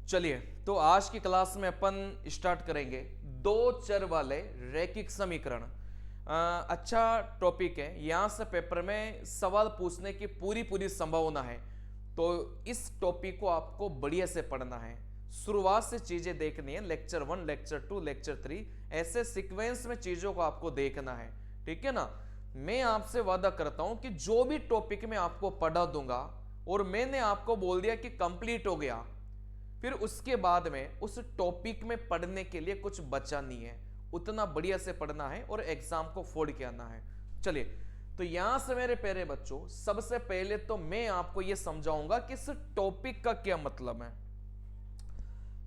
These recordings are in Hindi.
चलिए, तो आज की क्लास में अपन स्टार्ट करेंगे दो चर वाले रैखिक समीकरण। अच्छा टॉपिक है, यहां से पेपर में सवाल पूछने की पूरी पूरी संभावना है। तो इस टॉपिक को आपको बढ़िया से पढ़ना है, शुरुआत से चीजें देखनी है। लेक्चर 1, लेक्चर 2, लेक्चर 3 ऐसे सीक्वेंस में चीजों को आपको देखना है, ठीक है ना। मैं आपसे वादा करता हूं कि जो भी टॉपिक मैं आपको पढ़ा दूंगा और मैंने आपको बोल दिया कि कंप्लीट हो गया, फिर उसके बाद में उस टॉपिक में पढ़ने के लिए कुछ बचा नहीं है। उतना बढ़िया से पढ़ना है और एग्जाम को फोड़ के आना है। चलिए, तो यहां से मेरे प्यारे बच्चों, सबसे पहले तो मैं आपको यह समझाऊंगा कि इस टॉपिक का क्या मतलब है।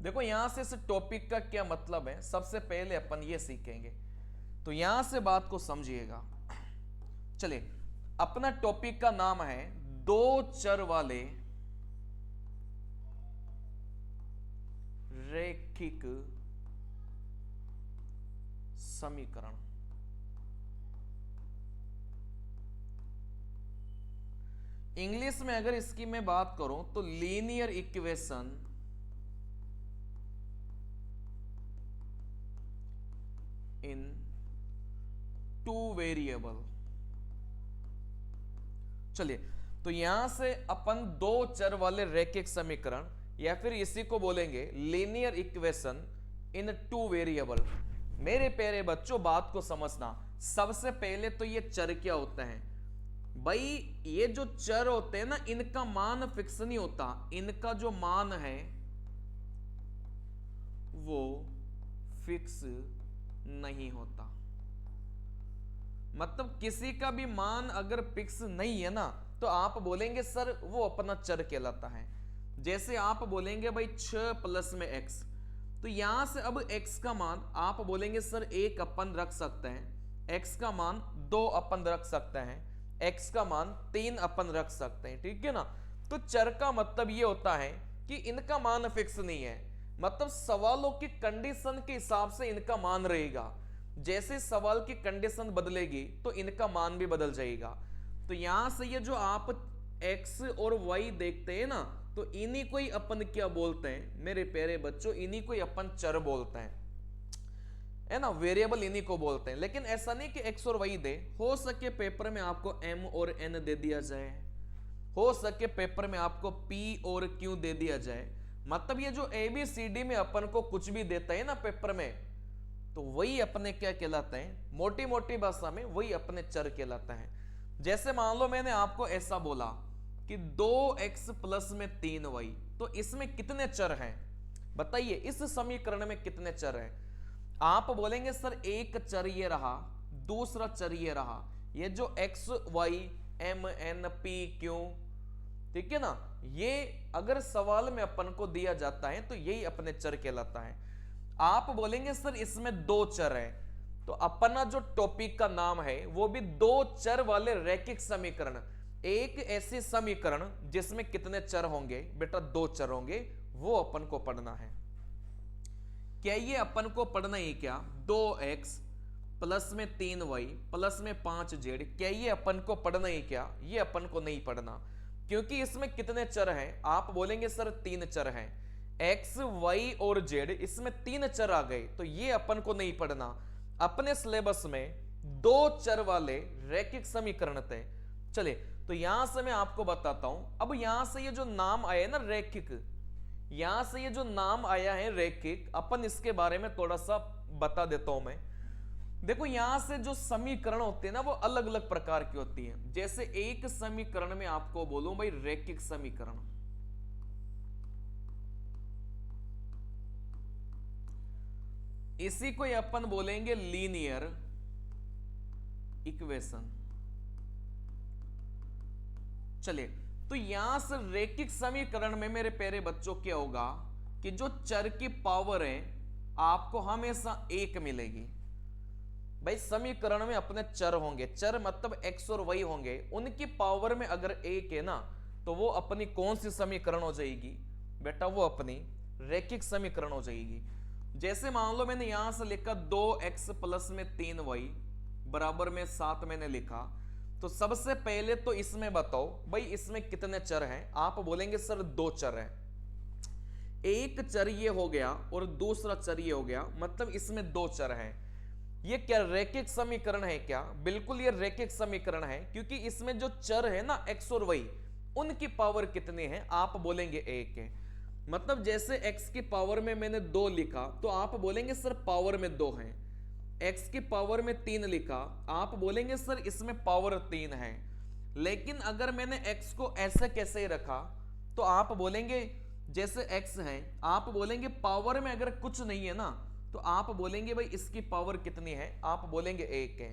देखो, यहां से इस टॉपिक का क्या मतलब है, सबसे पहले अपन ये सीखेंगे। तो यहां से बात को समझिएगा। चलिए, अपना टॉपिक का नाम है दो चर वाले रैखिक समीकरण। इंग्लिश में अगर इसकी मैं बात करूं तो linear equation in two variable. चलिए, तो यहां से अपन दो चर वाले रैखिक समीकरण, या फिर इसी को बोलेंगे linear equation in two variable. मेरे प्यारे बच्चों, बात को समझना। सबसे पहले तो ये चर क्या होता है भाई। ये जो चर होते हैं ना, इनका मान फिक्स नहीं होता। इनका जो मान है वो फिक्स नहीं होता। मतलब किसी का भी मान अगर फिक्स नहीं है ना, तो आप बोलेंगे सर वो अपना चर कहलाता है। जैसे आप बोलेंगे भाई 6 प्लस में x, तो यहां से अब x का मान आप बोलेंगे सर 1 अपन रख सकते हैं, x का मान 2 अपन रख सकते हैं, x का मान 3 अपन रख सकते हैं, ठीक है ना। तो चर का मतलब ये होता है कि इनका मान फिक्स नहीं है। मतलब सवालों की कंडीशन के हिसाब से इनका मान रहेगा। जैसे सवाल की कंडीशन बदलेगी तो इनका मान भी बदल जाएगा। तो यहां से ये जो आप x और y देखते हैं ना, तो इन्हीं को ही अपन क्या बोलते हैं मेरे प्यारे बच्चों, इन्हीं को ही अपन चर बोलते हैं, है ना। वेरिएबल इन्हीं को बोलते हैं। लेकिन ऐसा नहीं कि x और y दे, हो सके पेपर में आपको m और n दे दिया जाए, हो सके पेपर में आपको p और q दे दिया जाए। मतलब ये जो ABCD में अपन को कुछ भी देता है ना पेपर में, तो वही अपने क्या कहलाता है, मोटी मोटी भाषा में वही अपने चर कहलाता है। जैसे मान लो मैंने आपको ऐसा बोला कि 2x प्लस में 3y, तो इसमें कितने चर हैं बताइए, इस समीकरण में कितने चर हैं। आप बोलेंगे सर एक चर ये रहा, दूसरा चर ये रहा, ये जो x y m n p q, ठीक है ना, ये अगर सवाल में अपन को दिया जाता है तो यही अपने चर कहलाता है। आप बोलेंगे सर इसमें दो चर है, तो अपना जो टॉपिक का नाम है वो भी दो चर वाले रैखिक समीकरण। एक ऐसी समीकरण जिसमें कितने चर होंगे बेटा, दो चर होंगे, वो अपन को पढ़ना है। क्या ये अपन को पढ़ना ही क्या 2x प्लस में 3y प्लस में 5z, क्या ये अपन को पढ़ना ही क्या? ये अपन को नहीं पढ़ना, क्योंकि इसमें कितने चर हैं। आप बोलेंगे सर 3 चर हैं, x y और z, इसमें 3 चर आ गए, तो ये अपन को नहीं पढ़ना। अपने सिलेबस में दो चर वाले रैखिक समीकरण थे। चलिए, तो यहां से मैं आपको बताता हूं। अब यहां से ये जो नाम आया है ना रैखिक, यहां से ये जो नाम आया है रैखिक, अपन इसके बारे में थोड़ा सा बता देता हूं मैं। देखो, यहां से जो समीकरण होते हैं ना, वो अलग अलग प्रकार की होती हैं। जैसे एक समीकरण में आपको बोलूं भाई रैखिक समीकरण, इसी को अपन बोलेंगे लीनियर इक्वेशन। चलिए, तो यहां से रैखिक समीकरण में मेरे प्यारे बच्चों क्या होगा कि जो चर की पावर है आपको हमेशा 1 मिलेगी। भाई समीकरण में अपने चर होंगे, चर मतलब x और y होंगे, उनकी पावर में अगर 1 है ना, तो वो अपनी कौन सी समीकरण हो जाएगी बेटा, वो अपनी रैखिक समीकरण हो जाएगी। जैसे मान लो मैंने यहां से लिखा 2x प्लस में 3y बराबर में 7 मैंने लिखा, तो सबसे पहले तो इसमें बताओ भाई इसमें कितने चर हैं। आप बोलेंगे सर 2 चर हैं। एक चर ये हो गया और दूसरा चर ये हो गया, मतलब इसमें दो चर हैं। ये क्या रैखिक समीकरण है क्या? बिल्कुल ये रैखिक समीकरण है, क्योंकि इसमें जो चर है ना x और y, उनकी पावर कितनी है? आप बोलेंगे एक है। मतलब जैसे x की पावर में मैंने 2 लिखा तो आप बोलेंगे सर पावर में 2 है। x की पावर में 3 लिखा, आप बोलेंगे सर इसमें पावर 3 है। लेकिन अगर मैंने x को ऐसे कैसे ही रखा तो आप बोलेंगे जैसे x है, आप बोलेंगे पावर में अगर कुछ नहीं है ना तो आप बोलेंगे भाई इसकी पावर कितनी है? आप बोलेंगे 1 है।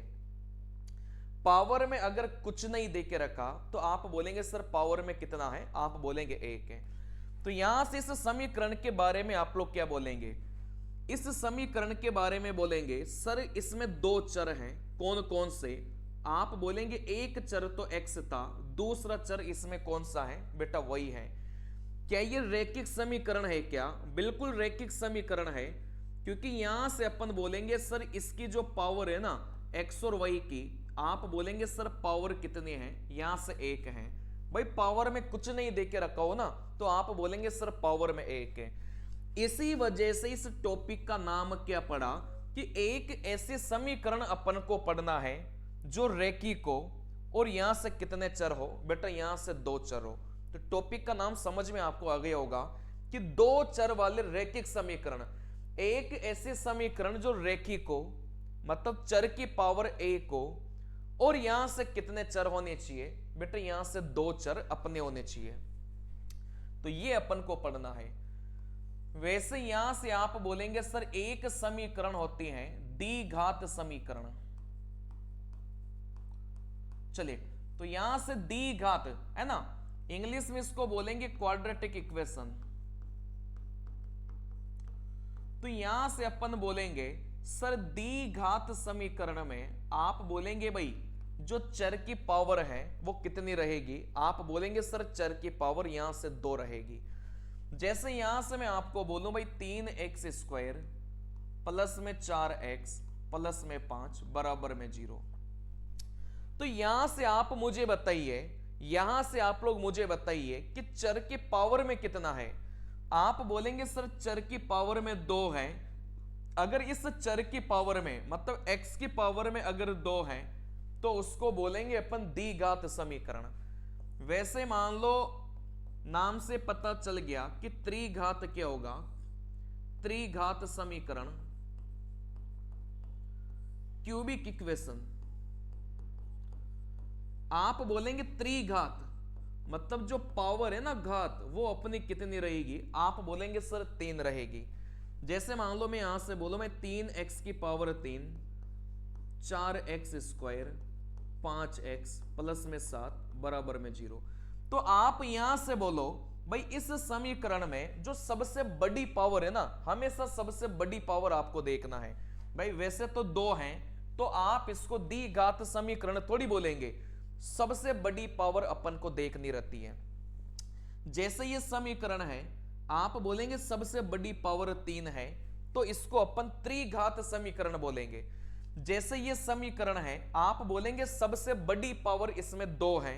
पावर में अगर कुछ नहीं देके रखा तो आप बोलेंगे सर पावर में कितना है? आप बोलेंगे 1 है। तो यहां से इस समीकरण के बारे में आप लोग क्या बोलेंगे? इस समीकरण के बारे में बोलेंगे सर इसमें 2 चर हैं। कौन कौन से? आप बोलेंगे एक चर तो x था, दूसरा चर इसमें कौन सा है? बेटा वही है। क्या ये रैखिक समीकरण है क्या? बिल्कुल रैखिक समीकरण है, क्योंकि यहां से अपन बोलेंगे सर इसकी जो पावर है ना x और y की, आप बोलेंगे सर पावर कितनी है? यहां से 1 है। भाई पावर में कुछ नहीं देके रखा हो ना तो आप बोलेंगे सर पावर में 1 है। इसी वजह से इस टॉपिक का नाम क्या पड़ा कि एक ऐसे समीकरण अपन को पढ़ना है जो रैखिक हो और यहां से कितने चर हो? बेटा यहां से 2 चर हो। तो टॉपिक का नाम समझ में आपको आ गया होगा कि 2 चर वाले रैखिक समीकरण। एक ऐसे समीकरण जो रैखिक हो, मतलब चर की पावर 1 हो, और यहां से कितने चर होने चाहिए? बेटा यहां से 2 चर अपने होने चाहिए। तो ये अपन को पढ़ना है। वैसे यहां से आप बोलेंगे सर एक समीकरण होती है द्विघात समीकरण। चलिए, तो यहां से द्विघात है ना, इंग्लिश में इसको बोलेंगे क्वाड्रेटिक इक्वेशन। तो यहां से अपन बोलेंगे सर द्विघात समीकरण में आप बोलेंगे भाई जो चर की पावर है वो कितनी रहेगी? आप बोलेंगे सर चर की पावर यहां से 2 रहेगी। जैसे यहां से मैं आपको बोलूं भाई 3x² प्लस में 4x प्लस में 5 बराबर में 0। तो यहां से आप मुझे बताइए, यहां से आप लोग मुझे बताइए कि चर की पावर में कितना है? आप बोलेंगे सर चर की पावर में 2 है। अगर इस चर की पावर में मतलब x की पावर में अगर 2 है तो उसको बोलेंगे अपन द्विघात समीकरण। वैसे मान लो नाम से पता चल गया कि त्रिघात क्या होगा? त्रिघात समीकरण, क्यूबिक इक्वेशन। आप बोलेंगे त्रिघात मतलब जो पावर है ना घात वो अपनी कितनी रहेगी? आप बोलेंगे सर 3 रहेगी। जैसे मान लो मैं यहां से बोलूं मैं 3x की पावर 3 4x² 5x प्लस में 7 बराबर में 0। तो आप यहां से बोलो भाई इस समीकरण में जो सबसे बड़ी पावर है ना, हमेशा सबसे बड़ी पावर आपको देखना है। भाई वैसे तो 2 हैं तो आप इसको द्विघात समीकरण थोड़ी बोलेंगे, सबसे बड़ी पावर अपन को देखनी रहती है। जैसे ये समीकरण है आप बोलेंगे सबसे बड़ी पावर 3 है तो इसको अपन त्रिघात समीकरण बोलेंगे। जैसे ये समीकरण है आप बोलेंगे सबसे बड़ी पावर इसमें 2 है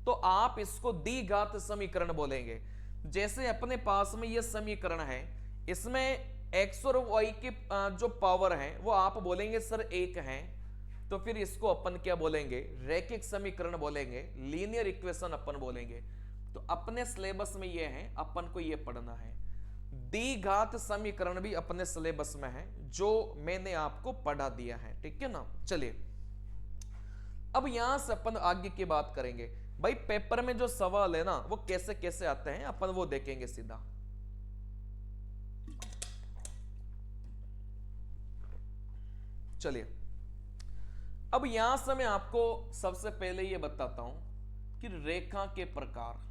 तो आप इसको द्विघात समीकरण बोलेंगे। जैसे अपने पास में ये समीकरण है, इसमें x और y की जो पावर है वो आप बोलेंगे सर 1 है, तो फिर इसको अपन क्या बोलेंगे? रैखिक समीकरण बोलेंगे, लीनियर इक्वेशन अपन बोलेंगे। तो अपने सिलेबस में ये है, अपन को ये पढ़ना है। द्विघात समीकरण भी अपने सिलेबस में है जो मैंने आपको पढ़ा दिया है, ठीक है ना। चलिए अब यहां से अपन आगे की बात करेंगे। भाई पेपर में जो सवाल है ना वो कैसे कैसे आते हैं अपन वो देखेंगे सीधा। चलिए अब यहां से मैं आपको सबसे पहले ये बताता हूं कि रेखा के प्रकार।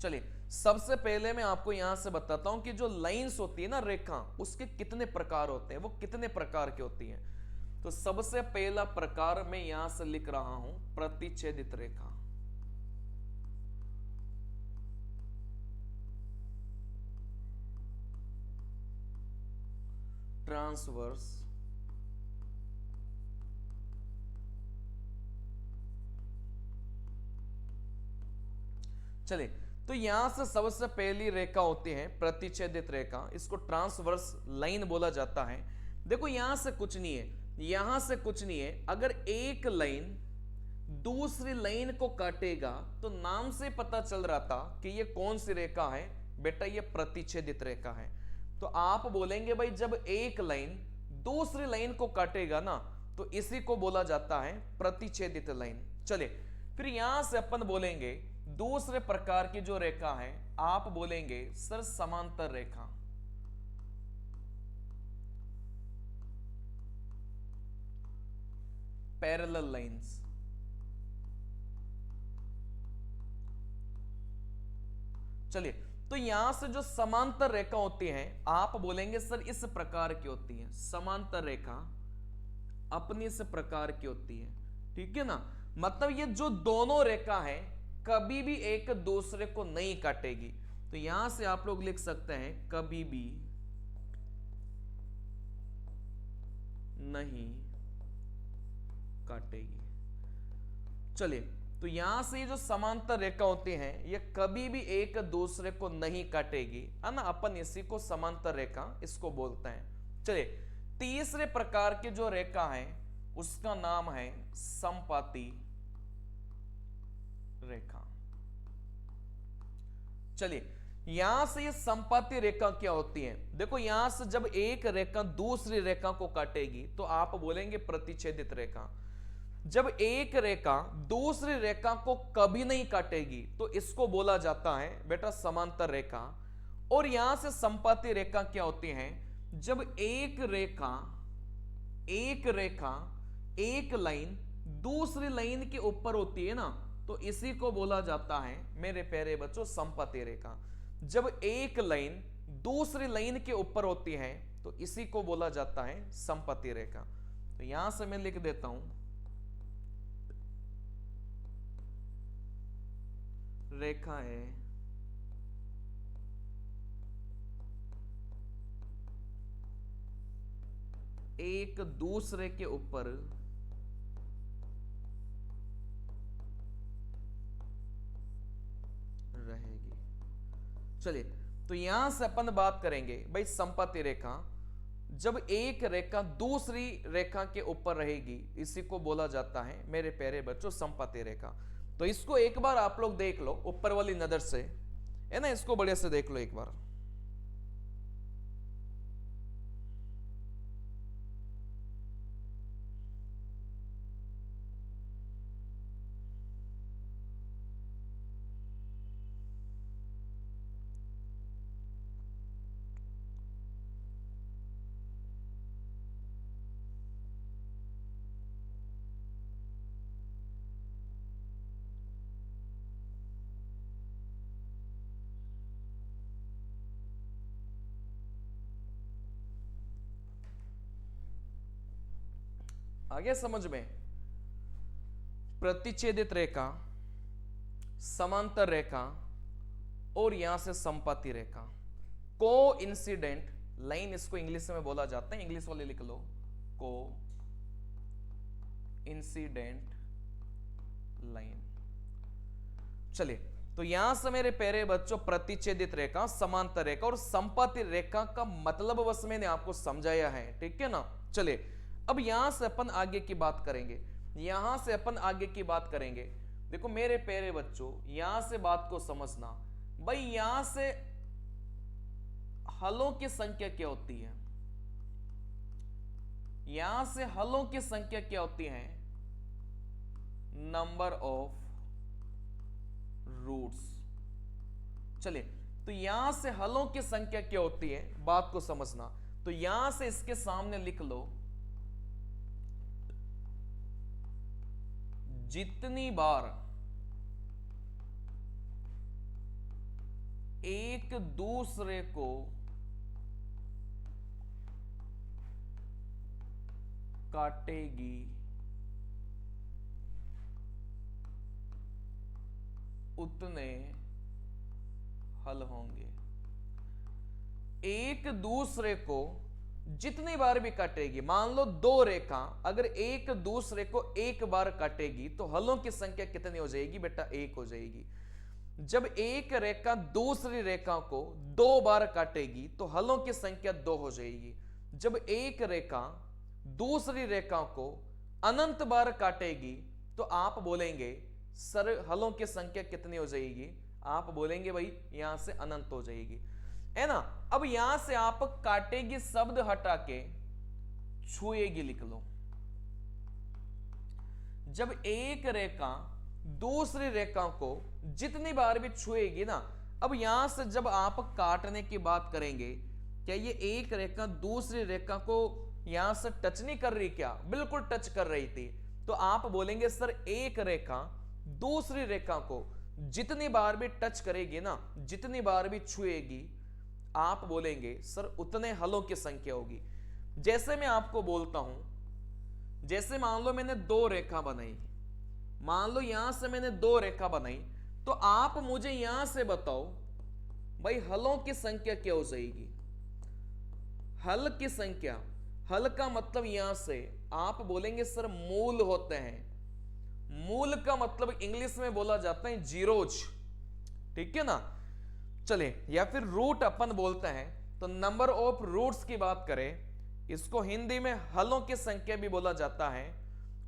चलिए सबसे पहले मैं आपको यहां से बताता हूं कि जो लाइंस होती है ना रेखा, उसके कितने प्रकार होते हैं, वो कितने प्रकार की होती हैं। तो सबसे पहला प्रकार मैं यहां से लिख रहा हूं प्रतिच्छेदित रेखा। ट्रांसवर्स चलिए, तो यहां से सबसे पहली रेखा होती है प्रतिच्छेदित रेखा, इसको ट्रांसवर्स लाइन बोला जाता है। देखो यहां से कुछ नहीं है, यहां से कुछ नहीं है, अगर एक लाइन दूसरी लाइन को काटेगा तो नाम से पता चल रहा था कि ये कौन सी रेखा है, बेटा ये प्रतिच्छेदित रेखा है। तो आप बोलेंगे भाई जब एक लाइन दूसरी लाइन को काटेगा ना तो इसी को बोला जाता है प्रतिच्छेदित लाइन। चलिए, फिर यहां से अपन बोलेंगे दूसरे प्रकार की जो रेखा है, आप बोलेंगे सर समांतर रेखा। Parallel lines. चलिए, तो यहां से जो समांतर रेखा होती है आप बोलेंगे सर इस प्रकार की होती है, समांतर रेखा अपनी इस प्रकार की होती है, ठीक है ना। मतलब ये जो दोनों रेखा है कभी भी एक दूसरे को नहीं काटेगी। तो यहां से आप लोग लिख सकते हैं कभी भी नहीं काटेगी। चलिए, तो यहां से ये जो समांतर रेखा होती है ये कभी भी एक दूसरे को नहीं काटेगी, है ना। अपन इसी को समांतर रेखा इसको बोलते हैं। चलिए, तीसरे प्रकार की जो रेखा है उसका नाम है समपाती रेखा। चलिए, यहां से ये समपाती रेखा क्या होती है, देखो यहां से जब एक रेखा दूसरी रेखा को काटेगी तो आप बोलेंगे प्रतिच्छेदित रेखा। जब एक रेखा दूसरी रेखा को कभी नहीं काटेगी तो इसको बोला जाता है बेटा समांतर रेखा। और यहां से समपाती रेखा क्या होती है, जब एक रेखा एक लाइन दूसरी लाइन के ऊपर होती है ना तो इसी को बोला जाता है मेरे प्यारे बच्चों समपाती रेखा। जब एक लाइन दूसरी लाइन के ऊपर होती है तो इसी को बोला जाता है समपाती रेखा। तो यहां से मैं लिख देता हूं रेखा है एक दूसरे के ऊपर रहेगी। चलिए, तो यहां से अपन बात करेंगे भाई समपाती रेखा, जब एक रेखा दूसरी रेखा के ऊपर रहेगी इसी को बोला जाता है मेरे प्यारे बच्चों समपाती रेखा। तो इसको एक बार आप लोग देख लो ऊपर वाली नजर से, है ना, इसको बढ़िया से देख लो एक बार। आगे समझ में, प्रतिच्छेदित रेखा, समांतर रेखा और यहां से समपाती रेखा, को इंसिडेंट लाइन इसको इंग्लिश में बोला जाता है, इंग्लिश वाले लिख लो को इंसिडेंट लाइन। चलिए, तो यहां से मेरे प्यारे बच्चों प्रतिच्छेदित रेखा, समांतर रेखा और समपाती रेखा का मतलब बस मैंने आपको समझाया है, ठीक है ना। चलिए, अब यहां से अपन आगे की बात करेंगे, यहां से अपन आगे की बात करेंगे। देखो मेरे प्यारे बच्चों, यहां से बात को समझना भाई, यहां से हलों की संख्या क्या होती है, यहां से हलों की संख्या क्या होती है, नंबर ऑफ रूट्स। चलिए, तो यहां से हलों की संख्या क्या होती है, बात को समझना। तो यहां से इसके सामने लिख लो जितनी बार एक दूसरे को काटेगी उतने हल होंगे। एक दूसरे को जितनी बार भी काटेगी, मान लो दो रेखा अगर एक दूसरे को एक बार काटेगी तो हलों की संख्या कितनी हो जाएगी बेटा, एक हो जाएगी। जब एक रेखा दूसरी रेखा को 2 बार काटेगी तो हलों की संख्या 2 हो जाएगी। जब एक रेखा दूसरी रेखा को अनंत बार काटेगी तो आप बोलेंगे सर हलों की संख्या कितनी हो जाएगी? आप बोलेंगे भाई यहां से अनंत हो जाएगी, है ना। अब यहां से आप काटेगी शब्द हटा के छुएगी लिख लो। जब एक रेखा दूसरी रेखा को जितनी बार भी छुएगी ना, अब यहां से जब आप काटने की बात करेंगे, क्या ये एक रेखा दूसरी रेखा को यहां से टच नहीं कर रही? क्या बिल्कुल टच कर रही थी। तो आप बोलेंगे सर एक रेखा दूसरी रेखा को जितनी बार भी टच करेगी ना, जितनी बार भी छुएगी, आप बोलेंगे सर उतने हलों की संख्या होगी। जैसे मैं आपको बोलता हूं, जैसे मान लो मैंने 2 रेखा बनाई, मान लो यहां से मैंने 2 रेखा बनाई, तो आप मुझे यहां से बताओ भाई हलों की संख्या क्या हो जाएगी? हल की संख्या, हल का मतलब यहां से आप बोलेंगे सर मूल होते हैं। मूल का मतलब इंग्लिश में बोला जाता है जीरोज, ठीक है ना। चले, या फिर रूट अपन बोलते हैं, तो नंबर ऑफ रूट्स की बात करें, इसको हिंदी में हलों की संख्या भी बोला जाता है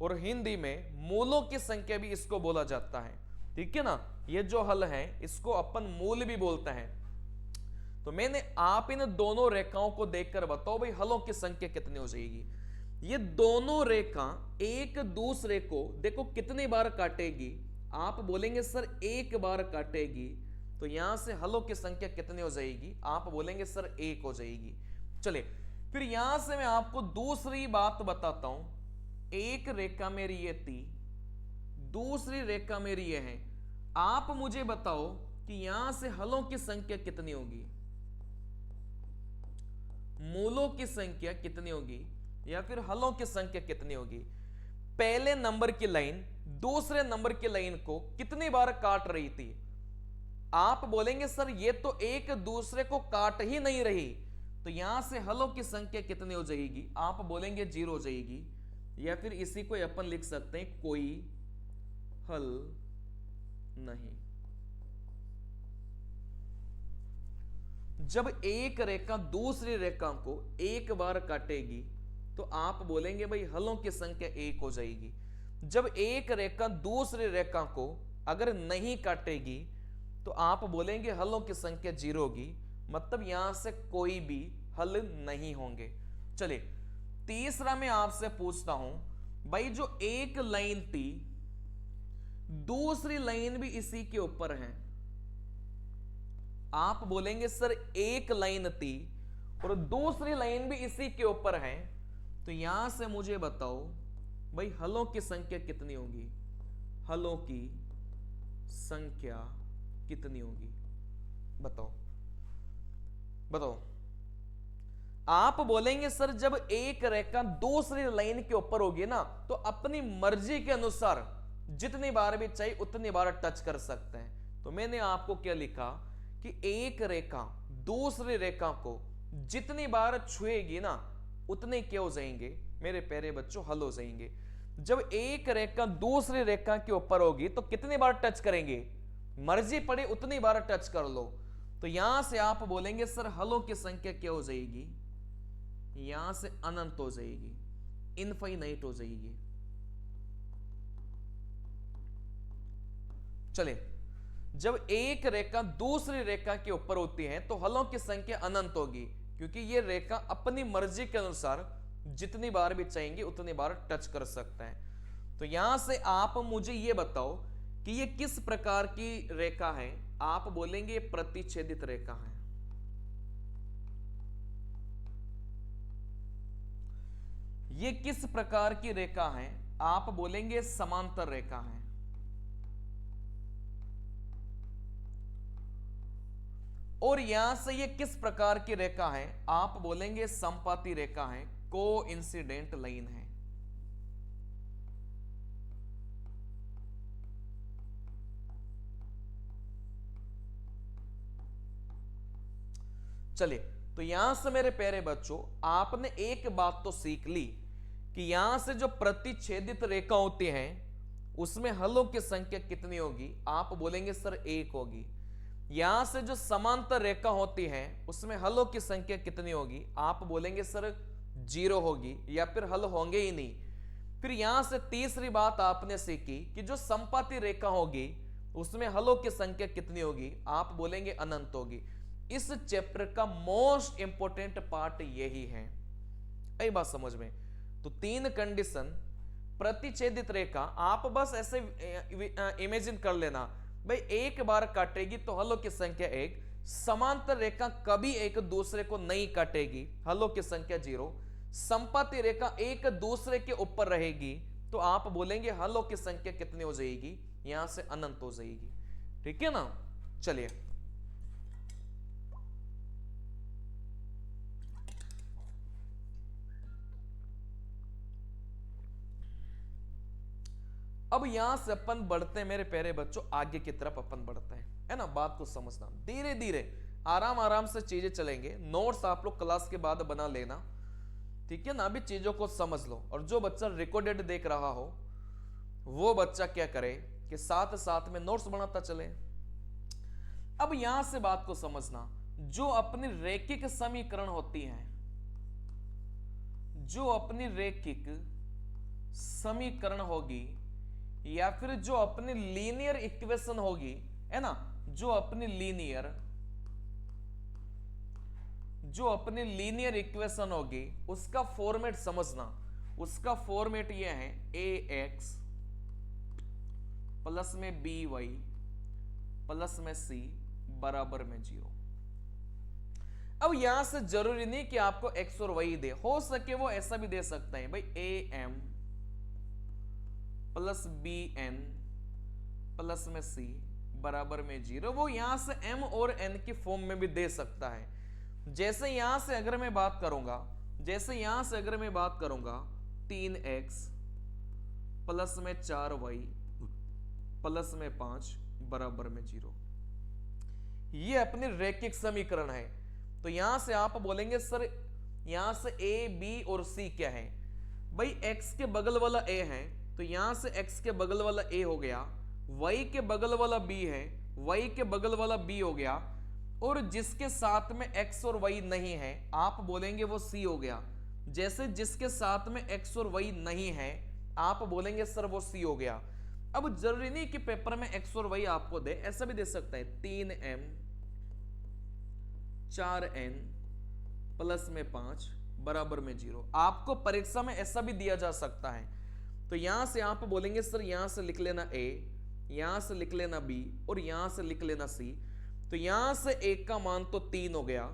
और हिंदी में मूलों की संख्या भी इसको बोला जाता है, ठीक है ना। ये जो हल है इसको अपन मूल भी बोलते हैं। तो मैंने आप इन दोनों रेखाओं को देखकर बताओ भाई हलों की संख्या कितनी हो जाएगी। ये दोनों रेखा एक दूसरे को देखो कितनी बार काटेगी? आप बोलेंगे सर एक बार काटेगी, तो यहां से हलों की संख्या कितनी हो जाएगी? आप बोलेंगे सर 1 हो जाएगी। चले, फिर यहां से मैं आपको दूसरी बात बताता हूं। एक रेखा मेरी ये थी, दूसरी रेखा मेरी ये है। आप मुझे बताओ कि यहां से हलों की संख्या कितनी होगी, मूलों की संख्या कितनी होगी, या फिर हलों की संख्या कितनी होगी? पहले नंबर की लाइन दूसरे नंबर की लाइन को कितनी बार काट रही थी? आप बोलेंगे सर ये तो एक दूसरे को काट ही नहीं रही, तो यहां से हलों की संख्या कितनी हो जाएगी? आप बोलेंगे 0 हो जाएगी, या फिर इसी को अपन लिख सकते हैं कोई हल नहीं। जब एक रेखा दूसरी रेखा को एक बार काटेगी तो आप बोलेंगे भाई हलों की संख्या 1 हो जाएगी। जब एक रेखा दूसरी रेखा को अगर नहीं काटेगी तो आप बोलेंगे हलों की संख्या 0 होगी, मतलब यहां से कोई भी हल नहीं होंगे। चलिए, तीसरा मैं आपसे पूछता हूं, भाई जो एक लाइन थी दूसरी लाइन भी इसी के ऊपर है। आप बोलेंगे सर एक लाइन थी और दूसरी लाइन भी इसी के ऊपर है, तो यहां से मुझे बताओ भाई हलों की संख्या कितनी होगी? हलों की संख्या कितनी होगी? बताओ बताओ। आप बोलेंगे सर जब एक रेखा दूसरी लाइन के ऊपर होगी ना, तो अपनी मर्जी के अनुसार जितनी बार भी चाहिए उतनी बार टच कर सकते हैं। तो मैंने आपको क्या लिखा कि एक रेखा दूसरी रेखा को जितनी बार छुएगी ना उतने क्या हो जाएंगे मेरे प्यारे बच्चों? हल हो जाएंगे। जब एक रेखा दूसरी रेखा के ऊपर होगी तो कितनी बार टच करेंगे? मर्जी पड़े उतनी बार टच कर लो। तो यहां से आप बोलेंगे सर हलों की संख्या क्या हो जाएगी? यहां से अनंत हो जाएगी, इनफाइनाइट हो जाएगी। चले, जब एक रेखा दूसरी रेखा के ऊपर होती है तो हलों की संख्या अनंत होगी, क्योंकि ये रेखा अपनी मर्जी के अनुसार जितनी बार भी चाहेंगे उतनी बार टच कर सकते हैं। तो यहां से आप मुझे ये बताओ कि ये किस प्रकार की रेखा है? आप बोलेंगे प्रतिच्छेदित रेखा है। ये किस प्रकार की रेखा है? आप बोलेंगे समांतर रेखा है। और यहां से ये किस प्रकार की रेखा है? आप बोलेंगे समपाती रेखा है, कोइंसिडेंट लाइन है। चलिए, तो यहां से मेरे प्यारे बच्चों आपने एक बात तो सीख ली कि यहां से जो प्रतिच्छेदित रेखा होती हैं उसमें हलों की संख्या कितनी होगी? आप बोलेंगे सर 1 होगी। यहां से जो समांतर रेखा होती है उसमें हलों की संख्या कितनी होगी? आप बोलेंगे सर 0 होगी, या फिर हल होंगे ही नहीं। फिर यहां से तीसरी बात आपने सीखी कि जो समपाती रेखा होगी उसमें हलों की संख्या कितनी होगी? आप बोलेंगे अनंत होगी। इस चैप्टर का मोस्ट इंपोर्टेंट पार्ट यही है। यही बात समझ में? तो 3 कंडीशन, प्रतिच्छेदित रेखा, आप बस ऐसे इमेजिन कर लेना भाई, एक बार काटेगी तो हलों की संख्या 1, समांतर रेखा कभी एक दूसरे को नहीं काटेगी, हलों की संख्या 0, समपाती रेखा एक दूसरे के ऊपर रहेगी, तो आप बोलेंगे हलों की संख्या कितनी हो जाएगी? यहां से अनंत हो जाएगी। ठीक है ना? चलिए, अब यहां से अपन बढ़ते हैं मेरे प्यारे बच्चों, आगे की तरफ अपन बढ़ते हैं, है ना? बात को समझना, धीरे धीरे आराम आराम से चीजें चलेंगे। नोट्स आप लोग क्लास के बाद बना लेना, ठीक है ना? अभी चीजों को समझ लो। और जो बच्चा रिकॉर्डेड देख रहा हो वो बच्चा क्या करे कि साथ साथ में नोट्स बनाता चले। अब यहां से बात को समझना, जो अपनी रैखिक समीकरण होती है, जो अपनी रैखिक समीकरण होगी, या फिर जो अपनी लीनियर इक्वेशन होगी, है ना, जो अपनी लीनियर इक्वेशन होगी उसका फॉर्मेट समझना। उसका फॉर्मेट यह है ax प्लस में by प्लस में c बराबर में 0। अब यहां से जरूरी नहीं कि आपको x और y दे, हो सके वो ऐसा भी दे सकते हैं भाई, am प्लस bn प्लस में c बराबर में 0। वो यहां से m और n की फॉर्म में भी दे सकता है। जैसे यहां से अगर मैं बात करूंगा 3x प्लस में 4y प्लस में 5 बराबर में 0, ये अपनी रैखिक समीकरण है। तो यहां से आप बोलेंगे सर यहां से a b और c क्या है? भाई x के बगल वाला a है, तो यहां से x के बगल वाला a हो गया, y के बगल वाला b है, y के बगल वाला b हो गया, और जिसके साथ में x और y नहीं है आप बोलेंगे वो c हो गया। जैसे जिसके साथ में x और y नहीं है आप बोलेंगे सर वो c हो गया। अब जरूरी नहीं कि पेपर में x और y आपको दे, ऐसा भी दे सकता है 3m 4n प्लस में 5 बराबर में 0। आपको परीक्षा में ऐसा भी दिया जा सकता है। तो यहां से आप बोलेंगे सर यहां से लिख लेना a, यहां से लिख लेना b और यहां से लिख लेना c। तो यहां से a का मान तो 3 हो गया,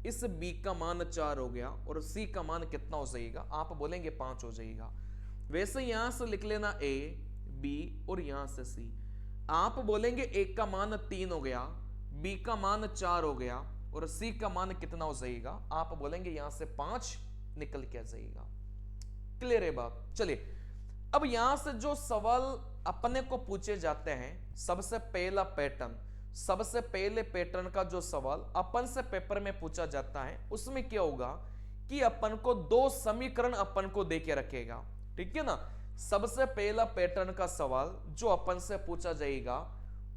इस b का मान 4 हो गया, और c का मान कितना हो जाएगा? आप बोलेंगे 5 हो जाएगा। वैसे यहां से लिख लेना a b और यहां से c। आप बोलेंगे a का मान 3 हो गया, b का मान 4 हो गया, और c का मान कितना हो जाएगा? आप बोलेंगे यहां से 5 निकल के आ जाएगा। क्लियर है बात? चलिए, अब यहां से जो सवाल अपने को पूछे जाते हैं, सबसे पहले पैटर्न का जो सवाल अपन से पेपर में पूछा जाता है उसमें क्या होगा कि अपन को 2 समीकरण अपन को देके रखेगा। ठीक है ना? सबसे पहला पैटर्न का सवाल जो अपन से पूछा जाएगा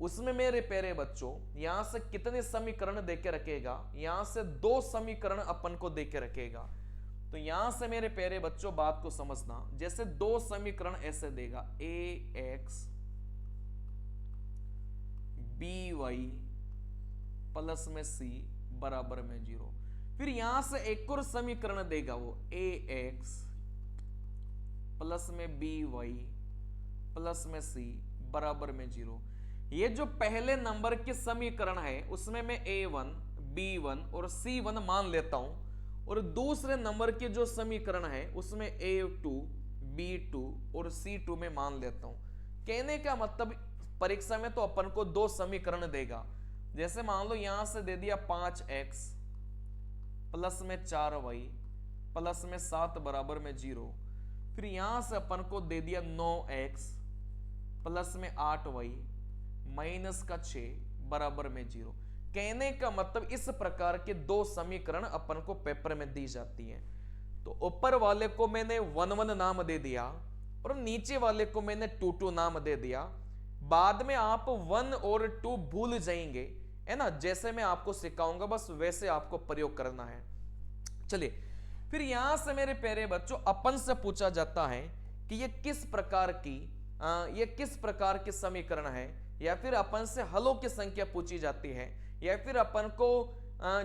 उसमें मेरे प्यारे बच्चों यहां से कितने समीकरण देके रखेगा? यहां से 2 समीकरण अपन को देके रखेगा। तो यहां से मेरे प्यारे बच्चों बात को समझना, जैसे 2 समीकरण ऐसे देगा ax by प्लस में c बराबर में 0। फिर यहां से एक और समीकरण देगा वो ax प्लस में by प्लस में c बराबर में 0। ये जो पहले नंबर के समीकरण है उसमें मैं a1 b1 और c1 मान लेता हूं, और दूसरे नंबर के जो समीकरण है उसमें a2 b2 और c2 में मान लेता हूं। कहने का मतलब परीक्षा में तो अपन को 2 समीकरण देगा। जैसे मान लो यहां से दे दिया 5x प्लस में 4y प्लस में 7 बराबर में 0। फिर यहां से अपन को दे दिया 9x प्लस में 8y माइनस का 6 बराबर में 0। कहने का मतलब इस प्रकार के 2 समीकरण अपन को पेपर में दी जाती हैं। तो ऊपर वाले को मैंने 1 1 नाम दे दिया और नीचे वाले को मैंने 2 2 नाम दे दिया। बाद में आप 1 और 2 भूल जाएंगे, है ना, जैसे मैं आपको सिखाऊंगा बस वैसे आपको प्रयोग करना है। चलिए, फिर यहां से मेरे प्यारे बच्चों अपन से पूछा जाता है कि ये किस प्रकार की समीकरण है, या फिर अपन से हलों की संख्या पूछी जाती है, या फिर अपन को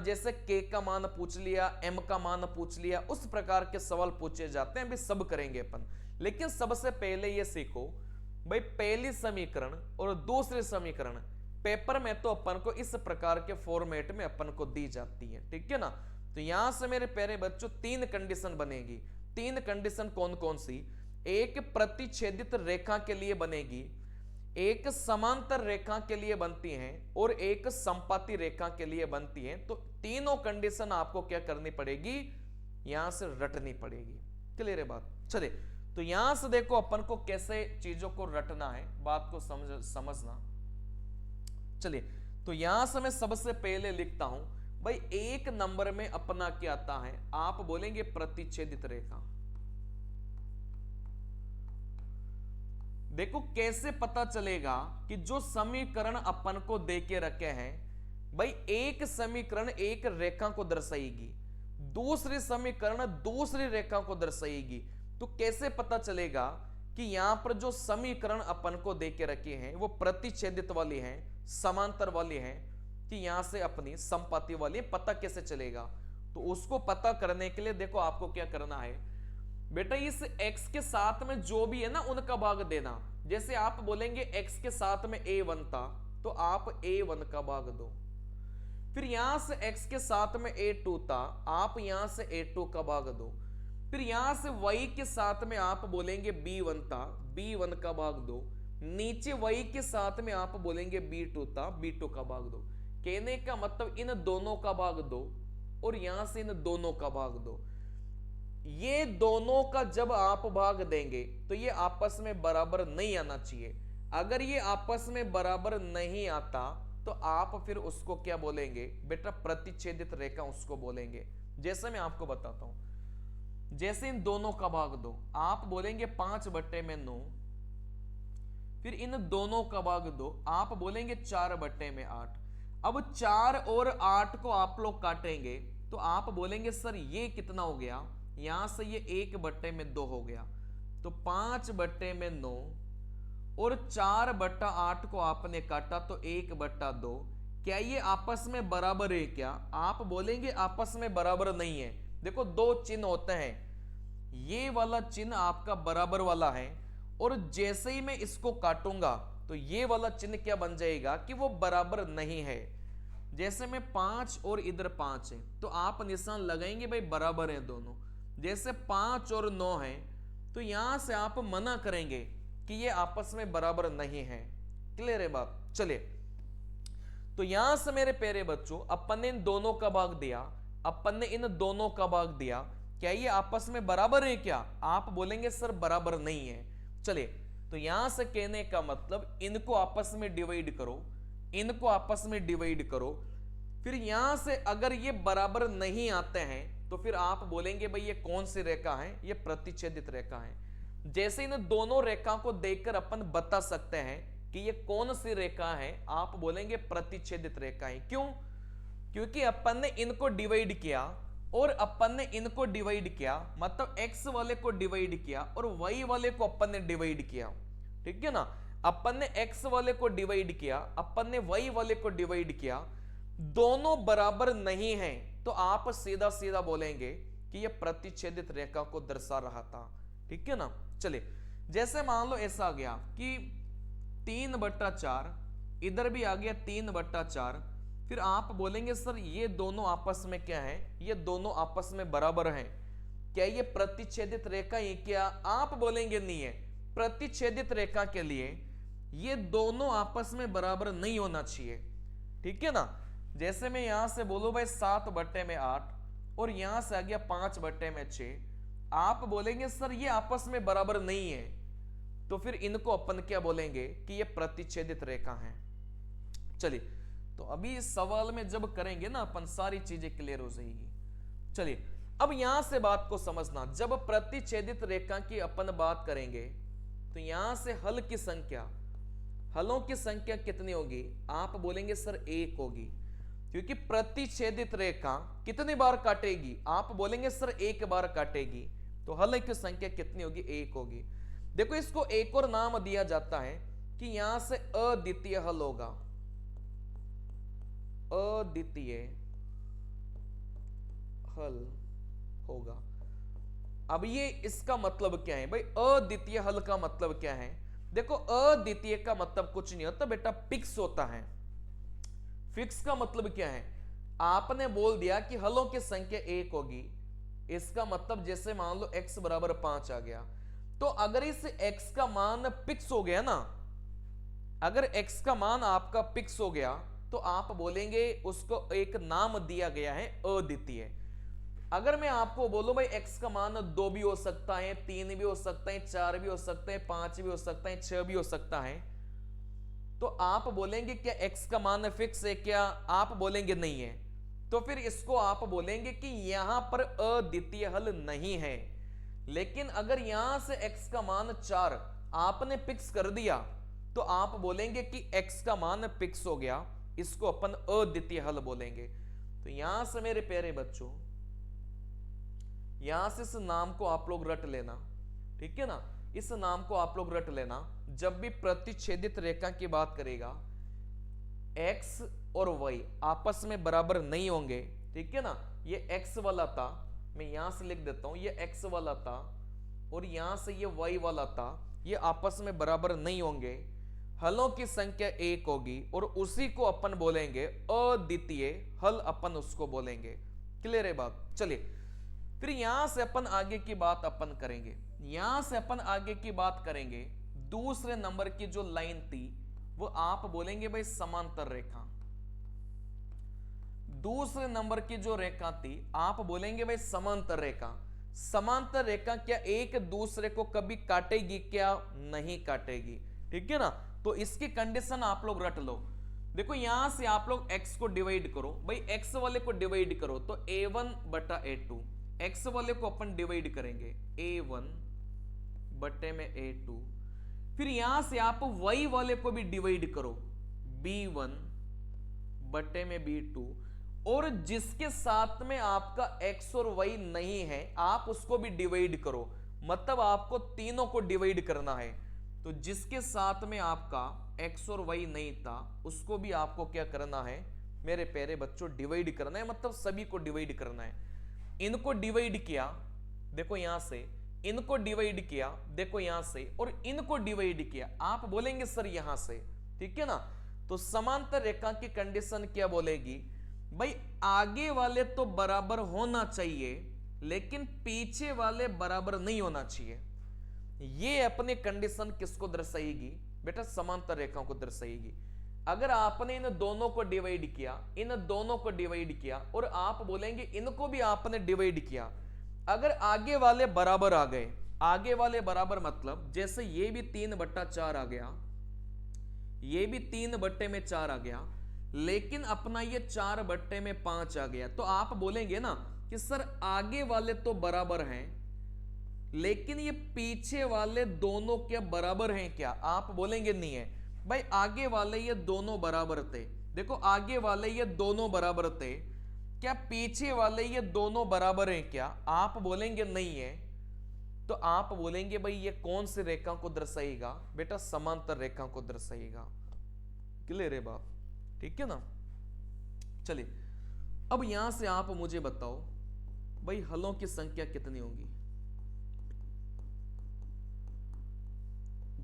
जैसे k का मान पूछ लिया, m का मान पूछ लिया, उस प्रकार के सवाल पूछे जाते हैं। अभी सब करेंगे अपन, लेकिन सबसे पहले ये सीखो भाई, पहली समीकरण और दूसरी समीकरण पेपर में तो अपन को इस प्रकार के फॉर्मेट में अपन को दी जाती है, ठीक है ना। तो यहां से मेरे प्यारे बच्चों 3 कंडीशन बनेगी। 3 कंडीशन कौन कौन सी? एक प्रतिच्छेदित रेखा के लिए बनेगी, एक समांतर रेखा के लिए बनती है, और एक संपाती रेखा के लिए बनती है। तो तीनों कंडीशन आपको क्या करनी पड़ेगी, यहां से रटनी पड़ेगी। क्लियर है बात? चलिए, तो यहां से देखो अपन को कैसे चीजों को रटना है, बात को समझना। चलिए, तो यहां से मैं सबसे पहले लिखता हूं भाई, एक नंबर में अपना क्या आता है, आप बोलेंगे प्रतिच्छेदित रेखा। देखो कैसे पता चलेगा कि जो समीकरण अपन को दे के रखे हैं भाई, एक समीकरण एक रेखा को दर्शाएगी, दूसरी समीकरण दूसरी रेखा को दर्शाएगी। तो कैसे पता चलेगा कि यहां पर जो समीकरण अपन को दे के रखे हैं वो प्रतिच्छेदित वाली हैं, समांतर वाली हैं, कि यहां से अपनी संपाती वाली है, पता कैसे चलेगा? तो उसको पता करने के लिए देखो आपको क्या करना है बेटा, इस x के साथ में जो भी है ना उनका भाग देना। जैसे आप बोलेंगे x के साथ में a1 था, तो आप a1 का भाग दो। फिर यहां से x के साथ में a2 था, आप यहां से a2 का भाग दो। फिर यहां से y के साथ में आप बोलेंगे b1 था, b1 का भाग दो। नीचे y के साथ में आप बोलेंगे b2 था, b2 का भाग दो। कहने का मतलब इन दोनों का भाग दो, और यहां से इन दोनों का भाग दो। ये दोनों का जब आप भाग देंगे तो ये आपस में बराबर नहीं आना चाहिए। अगर ये आपस में बराबर नहीं आता तो आप फिर उसको क्या बोलेंगे बेटा, प्रतिच्छेदित रेखा उसको बोलेंगे। जैसे मैं आपको बताता हूं, जैसे इन दोनों का भाग दो, आप बोलेंगे 5/9। फिर इन दोनों का भाग दो, आप बोलेंगे 4/8। अब 4 और 8 को आप लोग काटेंगे तो आप बोलेंगे सर ये कितना हो गया, यहां से ये 1/2 हो गया। तो 5/9 और 4/8 को आपने काटा तो 1/2। क्या ये आपस में बराबर है क्या? आप बोलेंगे आपस में बराबर नहीं है। देखो 2 चिन्ह होते हैं, ये वाला चिन्ह आपका बराबर वाला है, और जैसे ही मैं इसको काटूंगा तो ये वाला चिन्ह क्या बन जाएगा कि वो बराबर नहीं है। जैसे में 5 और इधर 5 है तो आप निशान लगाएंगे भाई बराबर है दोनों। जैसे 5 और 9 है तो यहां से आप मना करेंगे कि ये आपस में बराबर नहीं है। क्लियर है बात? चलिए, तो यहां से मेरे प्यारे बच्चों अपन ने इन दोनों का भाग दिया, अपन ने इन दोनों का भाग दिया, क्या ये आपस में बराबर है क्या? आप बोलेंगे सर बराबर नहीं है। चलिए, तो यहां से कहने का मतलब इनको आपस में डिवाइड करो, इनको आपस में डिवाइड करो। फिर यहां से अगर ये बराबर नहीं आते हैं तो फिर आप बोलेंगे भाई ये कौन सी रेखा है, ये प्रतिच्छेदित रेखा है। जैसे इन दोनों रेखा को देखकर अपन बता सकते हैं कि ये कौन सी रेखा है, आप बोलेंगे प्रतिच्छेदित रेखा है। क्यों? क्योंकि अपन ने इनको डिवाइड किया और अपन ने इनको डिवाइड किया, मतलब x वाले को डिवाइड किया और y वाले को अपन ने डिवाइड किया, ठीक है ना। अपन ने x वाले को डिवाइड किया, अपन ने y वाले को डिवाइड किया, दोनों बराबर नहीं हैं तो आप सीधा सीधा बोलेंगे कि यह प्रतिच्छेदित रेखा को दर्शा रहा था, ठीक है ना। चलिए, जैसे मान लो ऐसा आ गया कि 3/4, इधर भी आ गया 3/4। फिर आप बोलेंगे सर ये दोनों आपस में क्या है, ये दोनों आपस में बराबर हैं, क्या ये प्रतिच्छेदित रेखा है क्या? आप बोलेंगे नहीं है। प्रतिच्छेदित रेखा के लिए ये दोनों आपस में बराबर नहीं होना चाहिए, ठीक है ना। जैसे मैं यहां से बोलूं भाई 7/8 और यहां से आ गया 5/6, आप बोलेंगे सर ये आपस में बराबर नहीं है, तो फिर इनको अपन क्या बोलेंगे कि ये प्रतिच्छेदित रेखा है। चलिए, तो अभी इस सवाल में जब करेंगे ना अपन सारी चीजें क्लियर हो जाएगी। चलिए, अब यहां से बात को समझना, जब प्रतिच्छेदित रेखा की अपन बात करेंगे तो यहां से हल की संख्या, हलों की संख्या कितनी होगी? आप बोलेंगे सर 1 होगी, क्योंकि प्रतिच्छेदित रेखा कितनी बार काटेगी? आप बोलेंगे सर 1 बार काटेगी, तो हल की संख्या कितनी होगी? 1 होगी। देखो इसको एक और नाम दिया जाता है कि यहां से अद्वितीय हल होगा, अद्वितीय हल होगा। अब ये इसका मतलब क्या है भाई? अद्वितीय हल का मतलब क्या है? देखो अद्वितीय का मतलब कुछ नहीं होता बेटा, फिक्स होता है। फिक्स का मतलब क्या है? आपने बोल दिया कि हलों की संख्या 1 होगी, इसका मतलब जैसे मान लो x बराबर 5 आ गया, तो अगर इस x का मान फिक्स हो गया ना, अगर x का मान आपका फिक्स हो गया, तो आप बोलेंगे उसको एक नाम दिया गया है अद्वितीय। अगर मैं आपको बोलूं भाई x का मान 2 भी हो सकता है, 3 भी हो सकता है, 4 भी हो सकता है, 5 भी हो सकता है, 6 भी हो सकता है, तो आप बोलेंगे क्या x का मान फिक्स है क्या? आप बोलेंगे नहीं है। तो फिर इसको आप बोलेंगे कि यहां पर अद्वितीय हल नहीं है। लेकिन अगर यहां से x का मान 4 आपने फिक्स कर दिया, तो आप बोलेंगे कि x का मान फिक्स हो गया, इसको अपन अद्वितीय हल बोलेंगे। तो यहां से मेरे प्यारे बच्चों, यहां से इस नाम को आप लोग रट लेना, ठीक है ना? इस नाम को आप लोग रट लेना। जब भी प्रतिच्छेदित रेखा की बात करेगा, x और y आपस में बराबर नहीं होंगे, ठीक है ना? ये x वाला था, मैं यहां से लिख देता हूं, ये x वाला था और यहां से ये y वाला था, ये आपस में बराबर नहीं होंगे, हलों की संख्या 1 होगी और उसी को अपन बोलेंगे अद्वितीय हल, अपन उसको बोलेंगे। क्लियर है बात? चलिए फिर यहां से अपन आगे की बात अपन करेंगे। यहां से अपन आगे की बात करेंगे, दूसरे नंबर की जो लाइन थी वो आप बोलेंगे भाई समांतर रेखा। दूसरे नंबर की जो रेखा थी आप बोलेंगे भाई समांतर रेखा। समांतर रेखा क्या एक दूसरे को कभी काटेगी क्या? नहीं काटेगी, ठीक है ना? तो इसकी कंडीशन आप लोग रट लो। देखो यहां से आप लोग x को डिवाइड करो, भाई x वाले को डिवाइड करो तो a1 बटा a2, x वाले को अपन डिवाइड करेंगे a1 बटे में a2, फिर यहां से आप y वाले को भी डिवाइड करो b1 बटे में b2, और जिसके साथ में आपका x और y नहीं है आप उसको भी डिवाइड करो, मतलब आपको तीनों को डिवाइड करना है। तो जिसके साथ में आपका x और y नहीं था उसको भी आपको क्या करना है मेरे प्यारे बच्चों? डिवाइड करना है, मतलब सभी को डिवाइड करना है। इनको डिवाइड किया, देखो यहां से, इनको डिवाइड किया देखो यहां से, और इनको डिवाइड किया, आप बोलेंगे सर यहां से, ठीक है ना? तो समांतर रेखा की कंडीशन क्या बोलेगी भाई? आगे वाले तो बराबर होना चाहिए लेकिन पीछे वाले बराबर नहीं होना चाहिए। ये अपनी कंडीशन किसको दर्शाएगी बेटा? समांतर रेखाओं को दर्शाएगी। अगर आपने इन दोनों को डिवाइड किया, इन दोनों को डिवाइड किया, और आप बोलेंगे इनको भी आपने डिवाइड किया, अगर आगे वाले बराबर आ गए, आगे वाले बराबर मतलब जैसे ये भी 3/4 आ गया, ये भी 3/4 आ गया, लेकिन अपना ये 4/5 आ गया, तो आप बोलेंगे ना कि सर आगे वाले तो बराबर हैं लेकिन ये पीछे वाले दोनों क्या बराबर हैं क्या? आप बोलेंगे नहीं है भाई, आगे वाले ये दोनों बराबर थे, देखो आगे वाले ये दोनों बराबर थे, क्या पीछे वाले ये दोनों बराबर हैं क्या? आप बोलेंगे नहीं है। तो आप बोलेंगे भाई ये कौन सी रेखा को दर्शाएगा बेटा? समांतर रेखा को दर्शाएगा। क्लियर है बात? ठीक है ना? चलिए अब यहां से आप मुझे बताओ भाई हलों की संख्या कितनी होगी?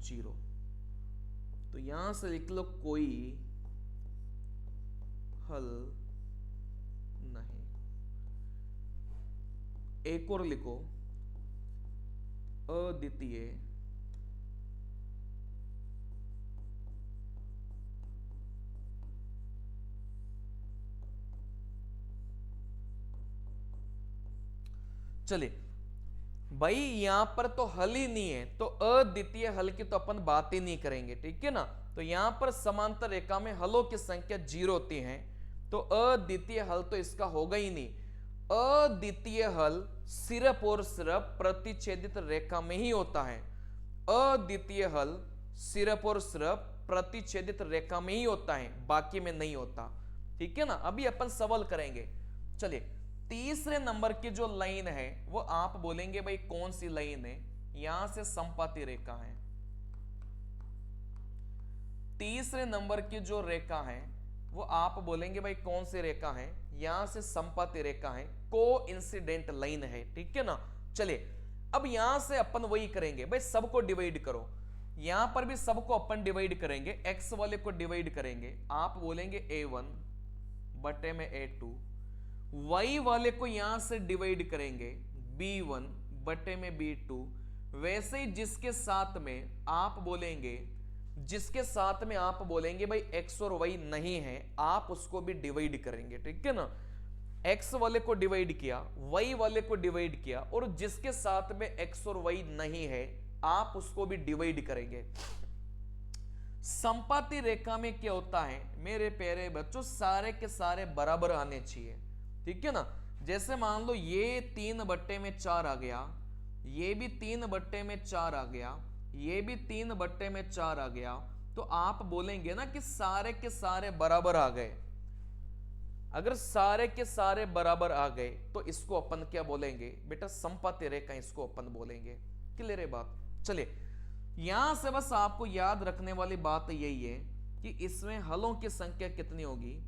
0। तो यहां से लिख लो कोई हल नहीं। एक और लिखो अद्वितीय चलिए भाई यहां पर तो हल ही नहीं है तो अद्वितीय हल की तो अपन बात ही नहीं करेंगे, ठीक है ना? तो यहां पर समांतर रेखा में हलों की संख्या 0 होती है, तो अद्वितीय हल तो इसका होगा ही नहीं। अद्वितीय हल सिर्फ और सिर्फ प्रतिच्छेदित रेखा में ही होता है। अद्वितीय हल सिर्फ और सिर्फ प्रतिच्छेदित रेखा में ही होता है, बाकी में नहीं होता। ठीक है ना। अभी अपन सवाल करेंगे। चलिए, तीसरे नंबर की जो लाइन है वो आप बोलेंगे भाई कौन सी लाइन है। यहां से संपाती रेखा है। तीसरे नंबर की जो रेखा है वो आप बोलेंगे भाई कौन सी रेखा है। यहां से संपाती रेखा है, कोइंसिडेंट लाइन है। ठीक है ना। चलिए, अब यहां से अपन वही करेंगे भाई, सबको डिवाइड करो। यहां पर भी सबको अपन डिवाइड करेंगे, एक्स वाले को डिवाइड करेंगे। आप बोलेंगे a1 बटे में a2। y वाले को यहां से डिवाइड करेंगे b1 बटे में b2। वैसे ही जिसके साथ में आप बोलेंगे भाई x और y नहीं है, आप उसको भी डिवाइड करेंगे। ठीक है ना। x वाले को डिवाइड किया, y वाले को डिवाइड किया, और जिसके साथ में x और y नहीं है आप उसको भी डिवाइड करेंगे। संपाती रेखा में क्या होता है मेरे प्यारे बच्चों, सारे के सारे बराबर आने चाहिए। ठीक है ना। जैसे मान लो ये 3/4 आ गया, ये भी 3/4 आ गया, ये भी 3/4 आ गया, तो आप बोलेंगे ना कि सारे के सारे बराबर आ गए। अगर सारे के सारे बराबर आ गए तो इसको अपन क्या बोलेंगे बेटा, संपाती रेखा इसको अपन बोलेंगे। क्लियर है बात। चलिए, यहां से बस आपको याद रखने वाली बात यही है कि इसमें हलों की संख्या कितनी होगी।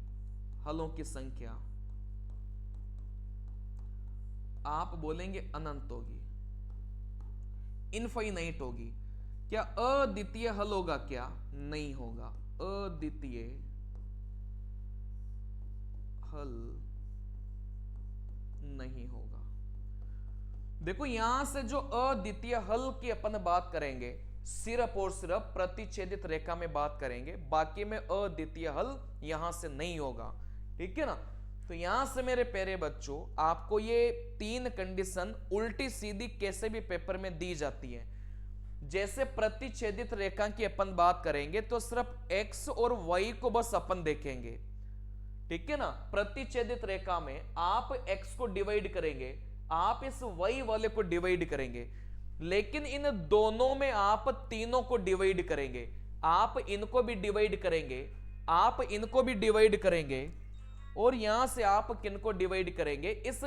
हलों की संख्या आप बोलेंगे अनंत होगी, इनफाइनाइट होगी। क्या अद्वितीय हल होगा? क्या नहीं होगा। अद्वितीय हल नहीं होगा। देखो, यहां से जो अद्वितीय हल की अपन बात करेंगे सिर्फ और सिर्फ प्रतिच्छेदित रेखा में बात करेंगे, बाकी में अद्वितीय हल यहां से नहीं होगा। ठीक है ना। तो यहां से मेरे प्यारे बच्चों आपको ये 3 कंडीशन उल्टी सीधी कैसे भी पेपर में दी जाती है। जैसे प्रतिच्छेदित रेखा की अपन बात करेंगे तो सिर्फ x और y को बस अपन देखेंगे। ठीक है ना। प्रतिच्छेदित रेखा में आप x को डिवाइड करेंगे, आप इस y वाले को डिवाइड करेंगे, लेकिन इन दोनों में आप तीनों को डिवाइड करेंगे। आप इनको भी डिवाइड करेंगे, आप इनको भी डिवाइड करेंगे, और यहां से आप किनको डिवाइड करेंगे, इस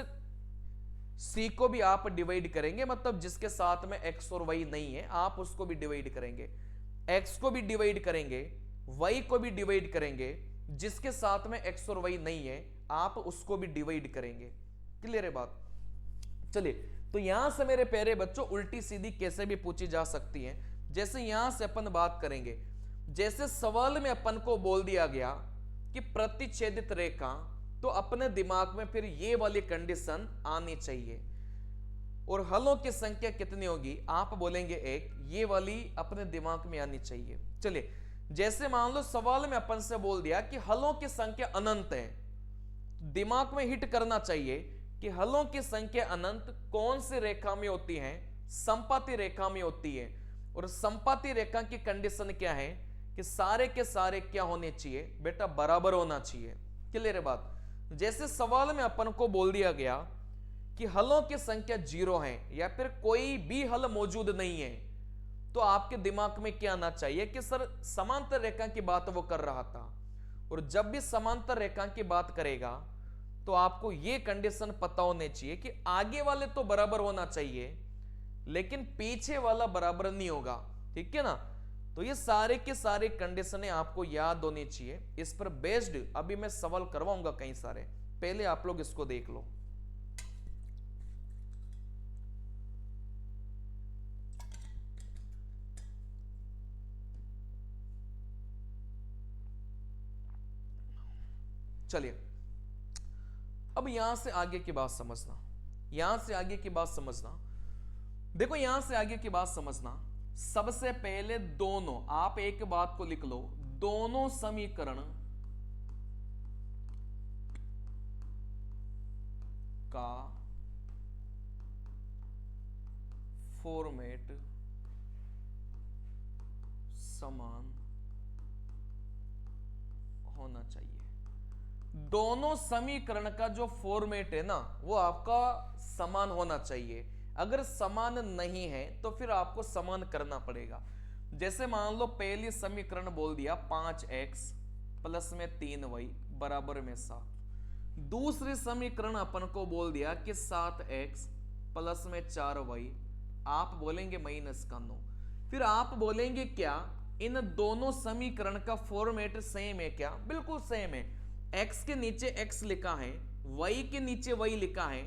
c को भी आप डिवाइड करेंगे। मतलब जिसके साथ में x और y नहीं है आप उसको भी डिवाइड करेंगे, x को भी डिवाइड करेंगे, y को भी डिवाइड करेंगे, जिसके साथ में x और y नहीं है आप उसको भी डिवाइड करेंगे। क्लियर है बात। चलिए, तो यहां से मेरे प्यारे बच्चों उल्टी सीधी कैसे भी पूछी जा सकती है। जैसे यहां से अपन बात करेंगे, जैसे सवाल में अपन को बोल दिया गया कि प्रतिच्छेदित रेखा, तो अपने दिमाग में फिर ये वाली कंडीशन आनी चाहिए। और हलों की संख्या कितनी होगी आप बोलेंगे 1, ये वाली अपने दिमाग में आनी चाहिए। चलिए, जैसे मान लो सवाल में अपन से बोल दिया कि हलों की संख्या अनंत है, दिमाग में हिट करना चाहिए कि हलों की संख्या अनंत कौन सी रेखा में होती है, संपाती रेखा में होती है। और संपाती रेखा की कंडीशन क्या है कि सारे के सारे क्या होने चाहिए बेटा, बराबर होना चाहिए। क्लियर है बात। जैसे सवाल में अपन को बोल दिया गया कि हलों की संख्या 0 है या फिर कोई भी हल मौजूद नहीं है, तो आपके दिमाग में क्या आना चाहिए कि सर समांतर रेखा की बात वो कर रहा था। और जब भी समांतर रेखा की बात करेगा तो आपको ये कंडीशन पता होनी चाहिए कि आगे वाले तो बराबर होना चाहिए लेकिन पीछे वाला बराबर नहीं होगा। ठीक है ना। तो ये सारे के सारे कंडीशनें आपको याद होनी चाहिए। इस पर बेस्ड अभी मैं सवाल करवाऊंगा कई सारे, पहले आप लोग इसको देख लो। चलिए, अब यहां से आगे की बात समझना, यहां से आगे की बात समझना। देखो, यहां से आगे की बात समझना। सबसे पहले दोनों, आप एक बात को लिख लो, दोनों समीकरण का फॉर्मेट समान होना चाहिए। दोनों समीकरण का जो फॉर्मेट है ना वो आपका समान होना चाहिए। अगर समान नहीं है तो फिर आपको समान करना पड़ेगा। जैसे मान लो पहली समीकरण बोल दिया 5x प्लस में 3y बराबर में 7। दूसरी समीकरण अपन को बोल दिया कि 7x प्लस में 4y, आप बोलेंगे माइनस का 9। फिर आप बोलेंगे क्या इन दोनों समीकरण का फॉर्मेट सेम है क्या? बिल्कुल सेम है। x के नीचे x लिखा है, y के नीचे y लिखा है,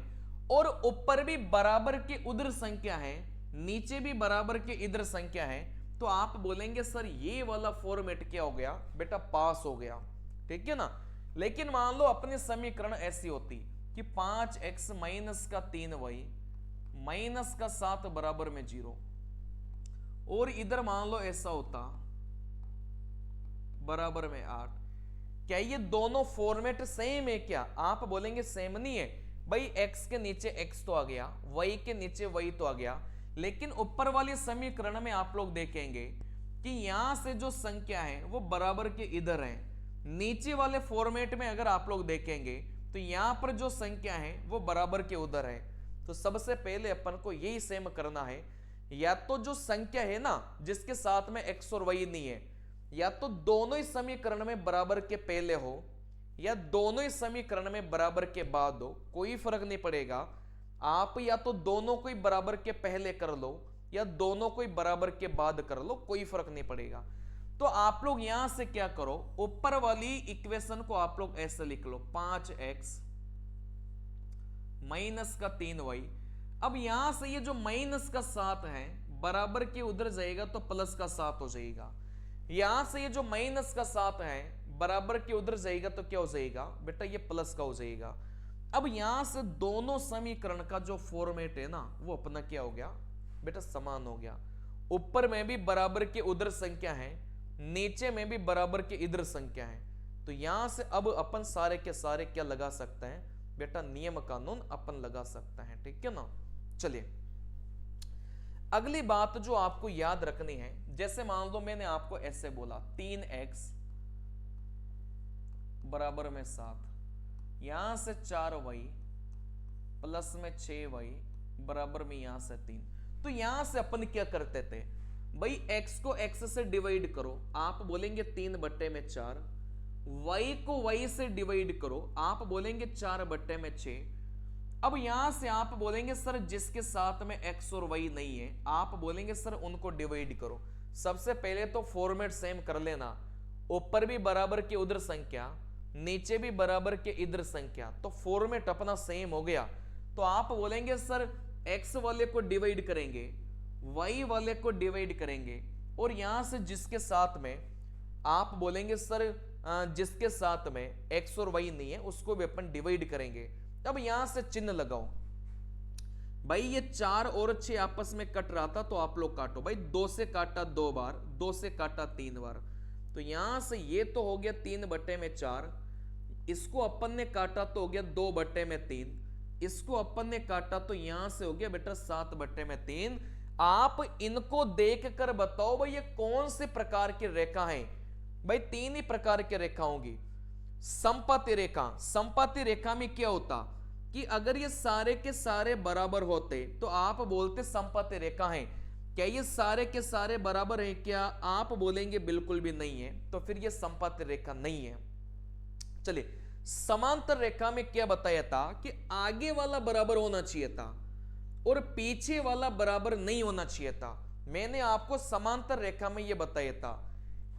और ऊपर भी बराबर के उधर संख्या है, नीचे भी बराबर के इधर संख्या है। तो आप बोलेंगे सर ये वाला फॉर्मेट क्या हो गया बेटा? पास हो गया, ठीक है ना। लेकिन मान लो अपनी समीकरण ऐसी होती कि 5x माइनस का 3y माइनस का 7 बराबर में 0, और इधर मान लो ऐसा होता बराबर में 8। क्या ये दोनों फॉर्मेट सेम है क्या? आप बोलेंगे सेम नहीं है भाई, x के नीचे x तो आ गया, y के नीचे y तो आ गया, लेकिन ऊपर वाली समीकरण में आप लोग देखेंगे कि यहां से जो संख्या है वो बराबर के इधर है। नीचे वाले फॉर्मेट में अगर आप लोग देखेंगे तो यहां पर जो संख्या है वो बराबर के उधर है। तो सबसे पहले अपन को यही सेम करना है, या तो जो संख्या है ना जिसके साथ में x और y नहीं है, या तो दोनों ही समीकरण में बराबर के पहले हो या दोनों ही समीकरण में बराबर के बाद हो, कोई फर्क नहीं पड़ेगा। आप या तो दोनों को ही बराबर के पहले कर लो या दोनों को ही बराबर के बाद कर लो, कोई फर्क नहीं पड़ेगा। तो आप लोग यहां से क्या करो, ऊपर वाली इक्वेशन को आप लोग ऐसे लिख लो 5x माइनस का 3y। अब यहां से ये जो माइनस का 7 है बराबर के उधर जाएगा तो प्लस का 7 हो जाएगा। यहां से ये जो माइनस का 7 है बराबर के उधर जाएगा तो क्या हो जाएगा बेटा? ये प्लस का हो जाएगा। अब यहां से दोनों समीकरण का जो फॉर्मेट है ना वो अपना क्या हो गया बेटा? समान हो गया। ऊपर में भी बराबर के उधर संख्या है, नीचे में भी बराबर के इधर संख्या है। तो यहां से अब अपन सारे के सारे क्या लगा सकते हैं बेटा? नियम कानून अपन लगा सकते हैं, ठीक है ना। चलिए अगली बात जो आपको याद रखनी है, जैसे मान लो मैंने आपको ऐसे बोला 3x बराबर में 7, यहां से 4y प्लस में 6y बराबर में यहां से 3। तो यहां से अपन क्या करते थे भाई? x को x से डिवाइड करो, आप बोलेंगे 3/4। y को y से डिवाइड करो, आप बोलेंगे 4/6। अब यहां से आप बोलेंगे सर जिसके साथ में x और y नहीं है, आप बोलेंगे सर उनको डिवाइड करो। सबसे पहले तो फॉर्मेट सेम कर लेना, ऊपर भी बराबर के उधर संख्या, नीचे भी बराबर के इधर संख्या, तो फॉर्मेट अपना सेम हो गया। तो आप बोलेंगे सर x वाले को डिवाइड करेंगे, y वाले को डिवाइड करेंगे, और यहां से जिसके साथ में आप बोलेंगे सर जिसके साथ में x और y नहीं है उसको भी अपन डिवाइड करेंगे। अब यहां से चिन्ह लगाओ भाई, ये 4 और 6 आपस में कट रहा था तो आप लोग काटो भाई। 2 से काटा 2 बार, 2 से काटा 3 बार, तो यहां से ये तो हो गया 3/4। इसको अपन ने काटा तो हो गया 2/3, इसको अपन ने काटा तो यहां से हो गया बेटा 7/3। आप इनको देख कर बताओ भाई ये कौन से प्रकार की रेखा है? भाई 3 ही प्रकार की रेखा होंगी। समपाती रेखा, समपाती रेखा में क्या होता कि अगर ये सारे के सारे बराबर होते तो आप बोलते समपाती रेखा है। क्या ये सारे के सारे बराबर हैं क्या? आप बोलेंगे बिल्कुल भी नहीं है, तो फिर ये समपाती रेखा नहीं है। चलिए समांतर रेखा में क्या बताया था कि आगे वाला बराबर होना चाहिए था और पीछे वाला बराबर नहीं होना चाहिए था। मैंने आपको समांतर रेखा में यह बताया था।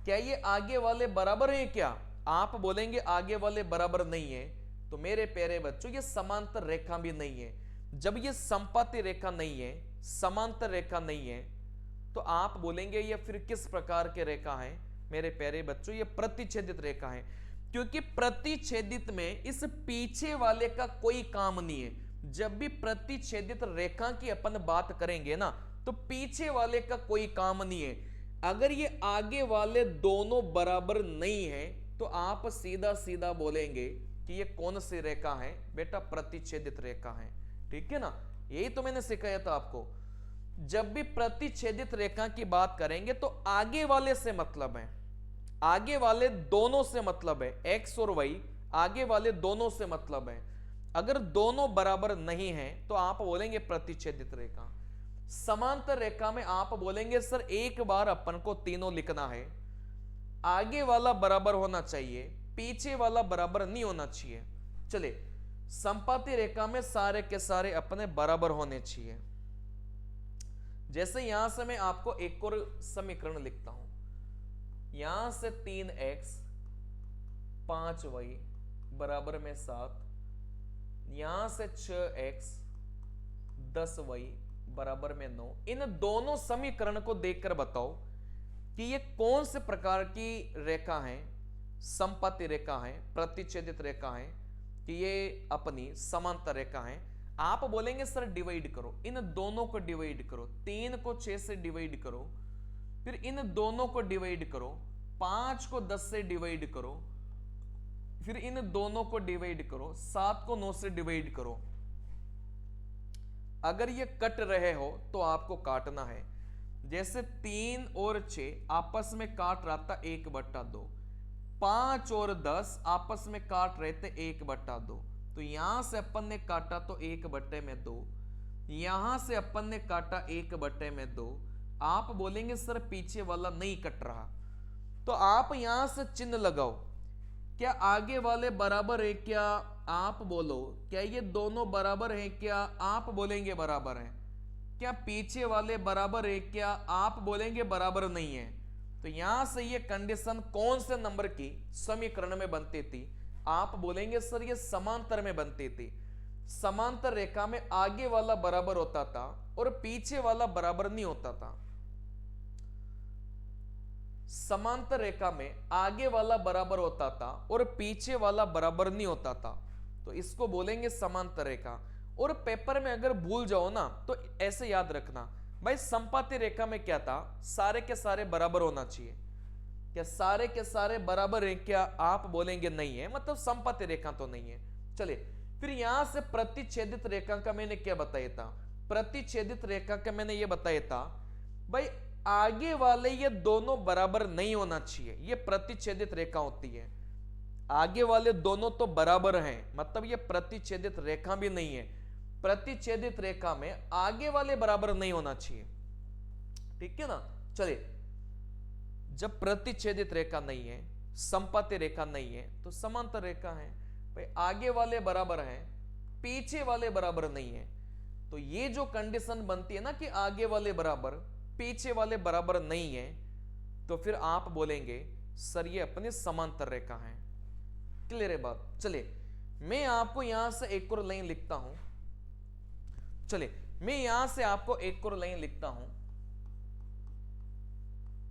क्या ये आगे वाले बराबर हैं क्या? आप बोलेंगे आगे वाले बराबर नहीं है, तो मेरे प्यारे बच्चों ये समांतर रेखा भी नहीं है। जब ये समपाती रेखा नहीं है, समांतर रेखा नहीं है, तो आप बोलेंगे ये फिर किस प्रकार के रेखा है? मेरे प्यारे बच्चों ये प्रतिच्छेदित रेखा है, क्योंकि प्रतिच्छेदित में इस पीछे वाले का कोई काम नहीं है। जब भी प्रतिच्छेदित रेखा की अपन बात करेंगे ना तो पीछे वाले का कोई काम नहीं है। अगर ये आगे वाले दोनों बराबर नहीं है तो आप सीधा सीधा बोलेंगे कि ये कौन सी रेखा है बेटा? प्रतिच्छेदित रेखा है, ठीक है ना। यही तो मैंने सिखाया था आपको। जब भी प्रतिच्छेदित रेखा की बात करेंगे तो आगे वाले से मतलब है, आगे वाले दोनों से मतलब है, x और y आगे वाले दोनों से मतलब है। अगर दोनों बराबर नहीं हैं तो आप बोलेंगे प्रतिच्छेदित रेखा। समांतर रेखा में आप बोलेंगे सर एक बार अपन को तीनों लिखना है, आगे वाला बराबर होना चाहिए, पीछे वाला बराबर नहीं होना चाहिए। चलिए, समपाती रेखा में सारे के सारे अपने बराबर होने चाहिए। जैसे यहां से मैं आपको एक और समीकरण लिखता हूं, यहां से 3x 5y बराबर में 7, यहां से 6x 10y बराबर में 9। इन दोनों समीकरण को देखकर बताओ कि ये कौन से प्रकार की रेखा है, समपाती रेखा है, प्रतिच्छेदित रेखा है, कि ये अपनी समांतर रेखा है। आप बोलेंगे सर डिवाइड करो, इन दोनों को डिवाइड करो, 3 को 6 से डिवाइड करो, फिर इन दोनों को डिवाइड करो, 5 को 10 से डिवाइड करो, फिर इन दोनों को डिवाइड करो, 7 को 9 से डिवाइड करो। अगर ये कट रहे हो तो आपको काटना है। जैसे 3 और 6 आपस में काट रहा था 1/2, 5 और 10 आपस में काट रहे थे 1/2, तो यहां से अपन ने काटा तो 1/2, यहां से अपन ने काटा 1/2। आप बोलेंगे सर पीछे वाला नहीं कट रहा, तो आप यहां से चिन्ह लगाओ, क्या आगे वाले बराबर है क्या, आप बोलो क्या ये दोनों बराबर हैं क्या, आप बोलेंगे बराबर हैं। क्या पीछे वाले बराबर है क्या, आप बोलेंगे बराबर नहीं है। तो यहां से ये कंडीशन कौन से नंबर की समीकरण में बनती थी, आप बोलेंगे सर ये समांतर में बनती थी। समांतर रेखा में आगे वाला बराबर होता था और पीछे वाला बराबर नहीं होता था। समांतर रेखा में आगे वाला बराबर होता था और पीछे वाला बराबर नहीं होता था, तो इसको बोलेंगे समांतर रेखा। और पेपर में अगर भूल जाओ ना तो ऐसे याद रखना, भाई समपाती रेखा में क्या था, सारे के सारे बराबर होना चाहिए। क्या सारे के सारे बराबर हैं क्या, आप बोलेंगे नहीं है, मतलब समपाती रेखा तो नहीं है। चलिए, फिर यहां से प्रतिच्छेदित रेखा का मैंने क्या बताया था, प्रतिच्छेदित रेखा का मैंने ये बताया था भाई आगे वाले ये दोनों बराबर नहीं होना चाहिए, ये प्रतिच्छेदित रेखा होती है। आगे वाले दोनों तो बराबर हैं, मतलब ये प्रतिच्छेदित रेखा भी नहीं है। प्रतिच्छेदित रेखा में आगे वाले बराबर नहीं होना चाहिए, ठीक है ना। चलिए, जब प्रतिच्छेदित रेखा नहीं है, समपाती रेखा नहीं है, तो समांतर रेखा है। भाई आगे वाले बराबर हैं, पीछे वाले बराबर नहीं है, तो ये जो कंडीशन बनती है ना कि आगे वाले बराबर पीछे वाले बराबर नहीं है, तो फिर आप बोलेंगे सर ये अपनी समांतर रेखा है। क्लियर है बात। चलिए, मैं आपको यहां से एक और लाइन लिखता हूं। चलिए, मैं यहां से आपको एक और लाइन लिखता हूं,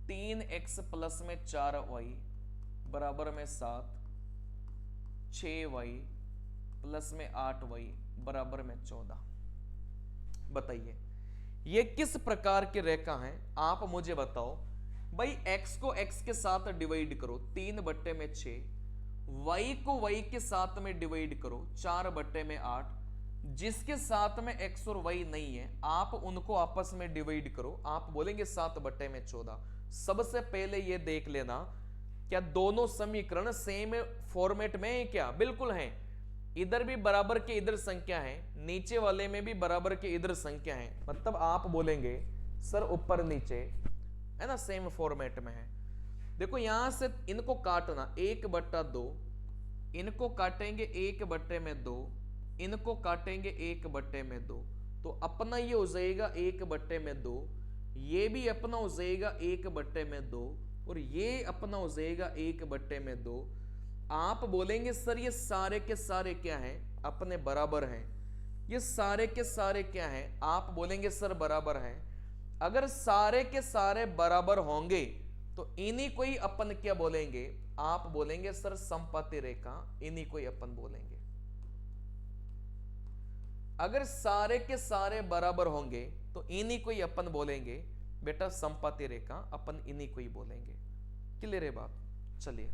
3x प्लस में 4y बराबर में 7, 6y प्लस में 8y बराबर में 14। बताइए ये किस प्रकार की रेखा है, आप मुझे बताओ। भाई x को x के साथ डिवाइड करो, 3/6, y को y के साथ में डिवाइड करो, 4/8। जिसके साथ में x और y नहीं है आप उनको आपस में डिवाइड करो, आप बोलेंगे 7/14। सबसे पहले ये देख लेना क्या दोनों समीकरण सेम फॉर्मेट में है क्या, बिल्कुल हैं। इधर भी बराबर के इधर संख्या है, नीचे वाले में भी बराबर के इधर संख्या है, मतलब आप बोलेंगे सर ऊपर नीचे है ना, सेम फॉर्मेट में है। देखो यहां से इनको काटना, 1/2, इनको काटेंगे 1/2, इनको काटेंगे 1/2, तो अपना ये हो जाएगा 1/2, ये भी अपना हो जाएगा 1/2, और ये अपना हो जाएगा 1/2। आप बोलेंगे सर ये सारे के सारे क्या हैं, अपने बराबर हैं। ये सारे के सारे क्या हैं, आप बोलेंगे सर बराबर हैं। अगर सारे के सारे बराबर होंगे तो इन्हीं को ही अपन क्या बोलेंगे, आप बोलेंगे सर समपाती रेखा, इन्हीं को ही अपन बोलेंगे। अगर सारे के सारे बराबर होंगे तो इन्हीं को ही अपन बोलेंगे बेटा समपाती रेखा, अपन इन्हीं को ही बोलेंगे। क्लियर है बात। चलिए,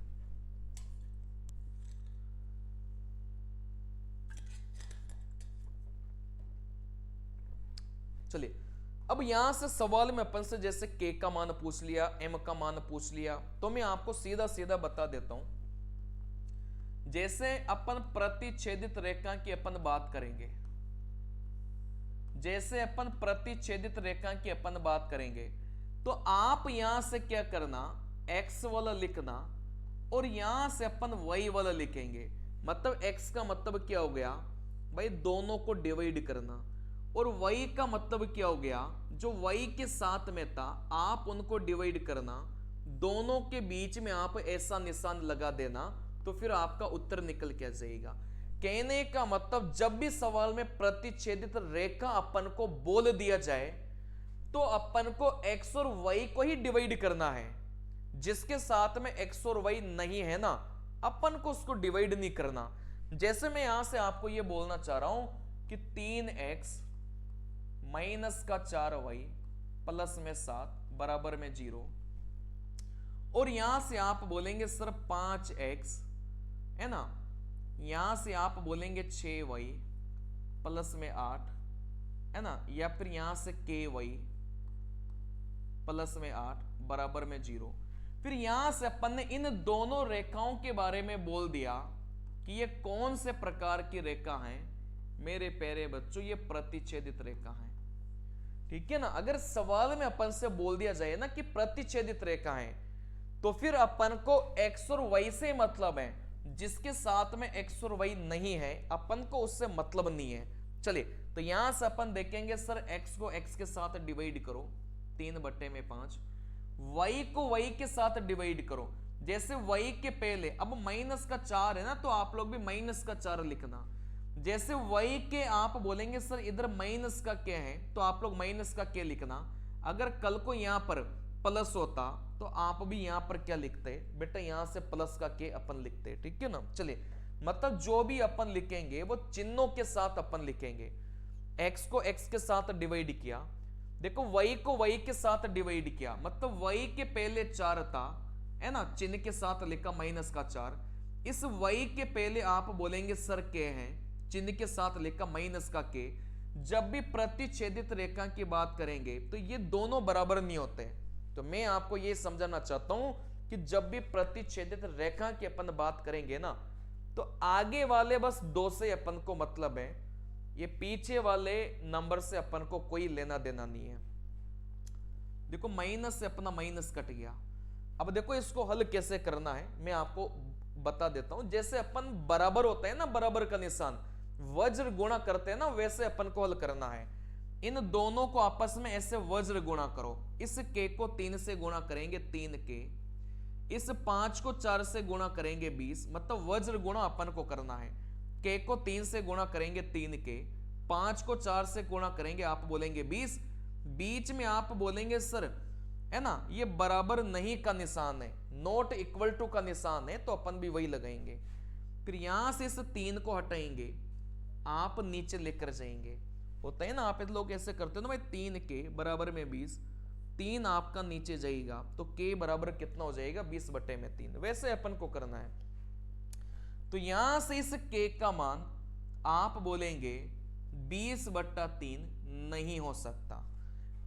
चलिए अब यहां से सवाल में अपन से जैसे k का मान पूछ लिया, m का मान पूछ लिया, तो मैं आपको सीधा सीधा बता देता हूं। जैसे अपन प्रतिच्छेदित रेखा की अपन बात करेंगे, जैसे अपन प्रतिच्छेदित रेखा की अपन बात करेंगे, तो आप यहां से क्या करना, x वाला लिखना और यहां से अपन y वाला लिखेंगे। मतलब x का मतलब क्या हो गया भाई, दोनों को डिवाइड करना, और y का मतलब क्या हो गया, जो y के साथ में था आप उनको डिवाइड करना, दोनों के बीच में आप ऐसा निशान लगा देना, तो फिर आपका उत्तर निकल के आ जाएगा। कहने का मतलब जब भी सवाल में प्रतिच्छेदित रेखा अपन को बोल दिया जाए तो अपन को x और y को ही डिवाइड करना है। जिसके साथ में x और y नहीं है ना, अपन को उसको डिवाइड नहीं करना। जैसे मैं यहां से आपको यह बोलना चाह रहा हूं कि 3x माइनस का 4y प्लस में 7 बराबर में 0, और यहां से आप बोलेंगे सर 5x है ना, यहां से आप बोलेंगे 6y प्लस में 8 है ना, या फिर यहां से ky प्लस में 8 बराबर में 0। फिर यहां से अपन ने इन दोनों रेखाओं के बारे में बोल दिया कि ये कौन से प्रकार की रेखा है मेरे प्यारे बच्चों, ये प्रतिच्छेदित रेखा है। ठीक है ना, अगर सवाल में अपन से बोल दिया जाए ना कि प्रतिच्छेदित रेखा है, तो फिर अपन को x और y से मतलब है, जिसके साथ में x और y नहीं है अपन को उससे मतलब नहीं है। चलिए तो यहां से अपन देखेंगे सर x को x के साथ डिवाइड करो 3/5, y को y के साथ डिवाइड करो। जैसे y के पहले अब माइनस का 4 है ना, तो आप लोग भी माइनस का 4 लिखना। जैसे y के आप बोलेंगे सर इधर माइनस का क्या है, तो आप लोग माइनस का क्या लिखना। अगर कल को यहां पर प्लस होता तो आप भी यहां पर क्या लिखते बेटा, यहां से प्लस का के अपन लिखते। ठीक है ना, चलिए मतलब जो भी अपन लिखेंगे वो चिन्हों के साथ अपन लिखेंगे। x को x के साथ डिवाइड किया, देखो y को y के साथ डिवाइड किया, मतलब y के पहले 4 था है ना, चिन्ह के साथ लिखा माइनस का 4। इस y के पहले आप बोलेंगे सर के हैं, चिन्ह के साथ लिखा माइनस का के। जब भी प्रतिच्छेदित रेखा की बात करेंगे तो ये दोनों बराबर नहीं होते। तो मैं आपको ये समझाना चाहता हूं कि जब भी प्रतिच्छेदित रेखा की अपन बात करेंगे ना, तो आगे वाले बस 2 से अपन को मतलब है, ये पीछे वाले नंबर से अपन को कोई लेना देना नहीं है। देखो माइनस से अपना माइनस कट गया। अब देखो इसको हल कैसे करना है मैं आपको बता देता हूं। जैसे अपन बराबर होता है ना, बराबर का निशान वज्र गुणा करते हैं ना, वैसे अपन को हल करना है। इन दोनों को आपस में ऐसे वज्र गुणा करो। इस k को 3 से गुणा करेंगे 3k, इस 5 को 4 से गुणा करेंगे 20, मतलब वज्र गुणा अपन को करना है। k को 3 से गुणा करेंगे 3k, 5 को 4 से गुणा करेंगे आप बोलेंगे 20, बीच में आप बोलेंगे सर है ना ये बराबर नहीं का निशान है, नॉट इक्वल टू का निशान है, तो अपन भी वही लगाएंगे। फिर यहां से इस 3 को हटाएंगे, आप नीचे लेकर जाएंगे। होता है ना, आप लोग ऐसे करते हो ना भाई, 3k बराबर में 20, 3 आपका नीचे जाएगा तो k बराबर कितना हो जाएगा 20/3। वैसे अपन को करना है। तो यहां से इस k का मान आप बोलेंगे 20/3 नहीं हो सकता,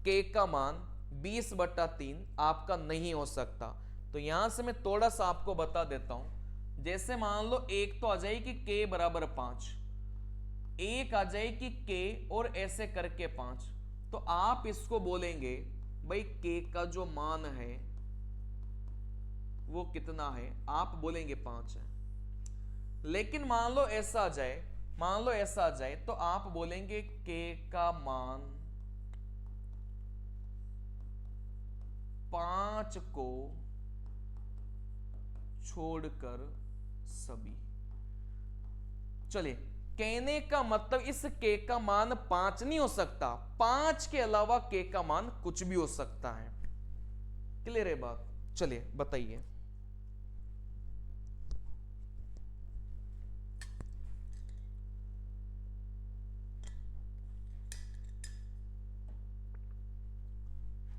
k का मान 20/3 आपका नहीं हो सकता। तो यहां से मैं थोड़ा सा आपको बता देता हूं। जैसे मान लो एक तो आ जाएगी k बराबर 5, एक आ जाएगी k और ऐसे करके 5, तो आप इसको बोलेंगे भाई k का जो मान है वो कितना है, आप बोलेंगे 5 है। लेकिन मान लो ऐसा आ जाए, मान लो ऐसा आ जाए तो आप बोलेंगे k का मान 5 को छोड़कर सभी। चलिए कहने का मतलब इस k का मान 5 नहीं हो सकता, 5 के अलावा k का मान कुछ भी हो सकता है। क्लियर है बात? चलिए बताइए।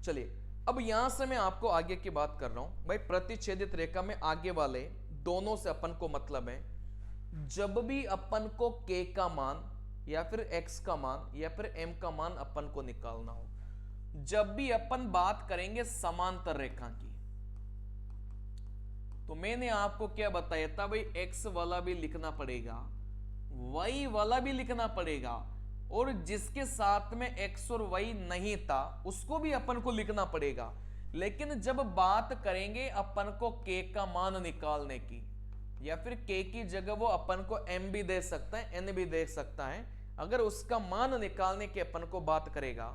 चलिए अब यहां से मैं आपको आगे की बात कर रहा हूं भाई। प्रतिच्छेदित रेखा में आगे वाले दोनों से अपन को मतलब है, जब भी अपन को k का मान या फिर x का मान या फिर m का मान अपन को निकालना हो, जब भी अपन बात करेंगे समांतर रेखा की, तो मैंने आपको क्या बताया था भाई, x वाला भी लिखना पड़ेगा, y वाला भी लिखना पड़ेगा, और जिसके साथ में x और y नहीं था उसको भी अपन को लिखना पड़ेगा। लेकिन जब बात करेंगे अपन को k का मान निकालने की, या फिर k की जगह वो अपन को m भी दे सकता है, n भी दे सकता है, अगर उसका मान निकालने की अपन को बात करेगा,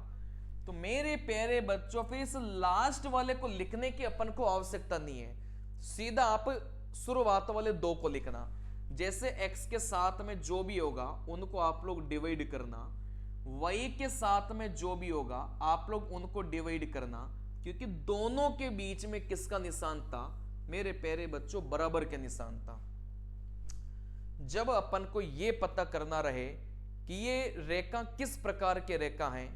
तो मेरे प्यारे बच्चों फिर इस लास्ट वाले को लिखने की अपन को आवश्यकता नहीं है, सीधा आप शुरुआत वाले दो को लिखना। जैसे x के साथ में जो भी होगा उनको आप लोग डिवाइड करना, y के साथ में जो भी होगा आप लोग उनको डिवाइड करना, क्योंकि दोनों के बीच में किसका निशान था मेरे प्यारे बच्चों, बराबर के निशान था। जब अपन को यह पता करना रहे कि ये रेखा किस प्रकार के रेखा हैं,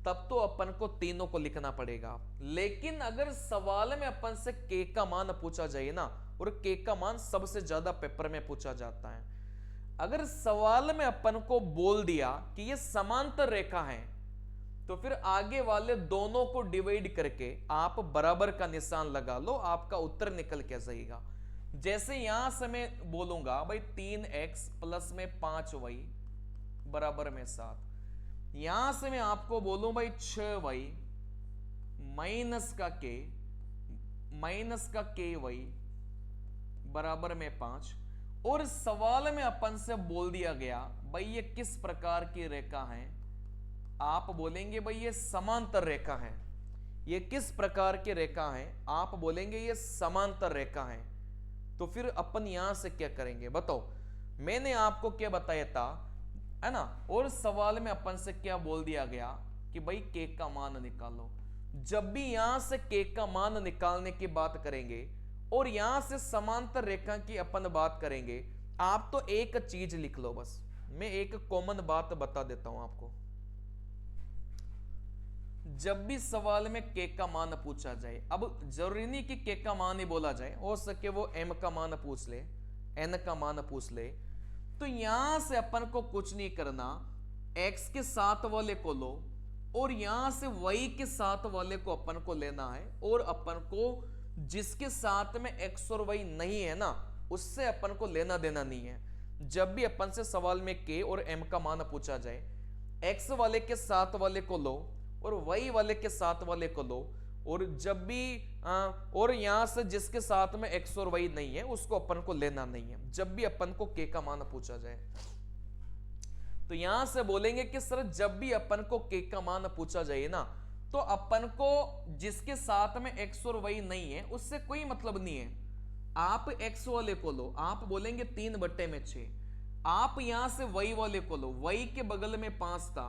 तब तो अपन को तीनों को लिखना पड़ेगा। लेकिन अगर सवाल में अपन से k का मान पूछा जाए ना, और k का मान सबसे ज्यादा पेपर में पूछा जाता है, अगर सवाल में अपन को बोल दिया कि ये समांतर रेखा है, तो फिर आगे वाले दोनों को डिवाइड करके आप बराबर का निशान लगा लो, आपका उत्तर निकल के जाएगा। जैसे यहां से मैं बोलूंगा भाई 3x प्लस में 5y बराबर में 7, यहां से मैं आपको बोलूं भाई 6y माइनस का ky बराबर में 5, और सवाल में अपन से बोल दिया गया भाई ये किस प्रकार की रेखा है, आप बोलेंगे भाई ये समांतर रेखा है। ये किस प्रकार की रेखा है, आप बोलेंगे ये समांतर रेखा है। तो फिर अपन यहां से क्या करेंगे बताओ, मैंने आपको क्या बताया था, है ना, और सवाल में अपन से क्या बोल दिया गया कि भाई k का मान निकालो। जब भी यहां से k का मान निकालने की बात करेंगे और यहां से समांतर रेखा की अपन बात करेंगे, आप तो एक चीज लिख लो बस, मैं एक कॉमन बात बता देता हूं आपको। जब भी सवाल में k का मान पूछा जाए, अब जरूरी नहीं कि k का मान ही बोला जाए, हो सके वो m का मान पूछ ले, n का मान पूछ ले, तो यहां से अपन को कुछ नहीं करना, x के साथ वाले को लो और यहां से y के साथ वाले को अपन को लेना है, और अपन को जिसके साथ में x और y नहीं है ना उससे अपन को लेना देना नहीं है। जब भी अपन से सवाल में k और m का मान पूछा जाए, x वाले के साथ वाले को लो और y वाले के साथ वाले को लो, और जब भी और यहां से जिसके साथ में x और y नहीं है उसको अपन को लेना नहीं है। जब भी अपन को k का मान पूछा जाए, तो यहां से बोलेंगे कि सर जब भी अपन को k का मान पूछा जाए ना, तो अपन को जिसके साथ में x और y नहीं है उससे कोई मतलब नहीं है। आप x वाले को लो, आप बोलेंगे 3/6, आप यहां से y वाले को लो, y के बगल में 5 था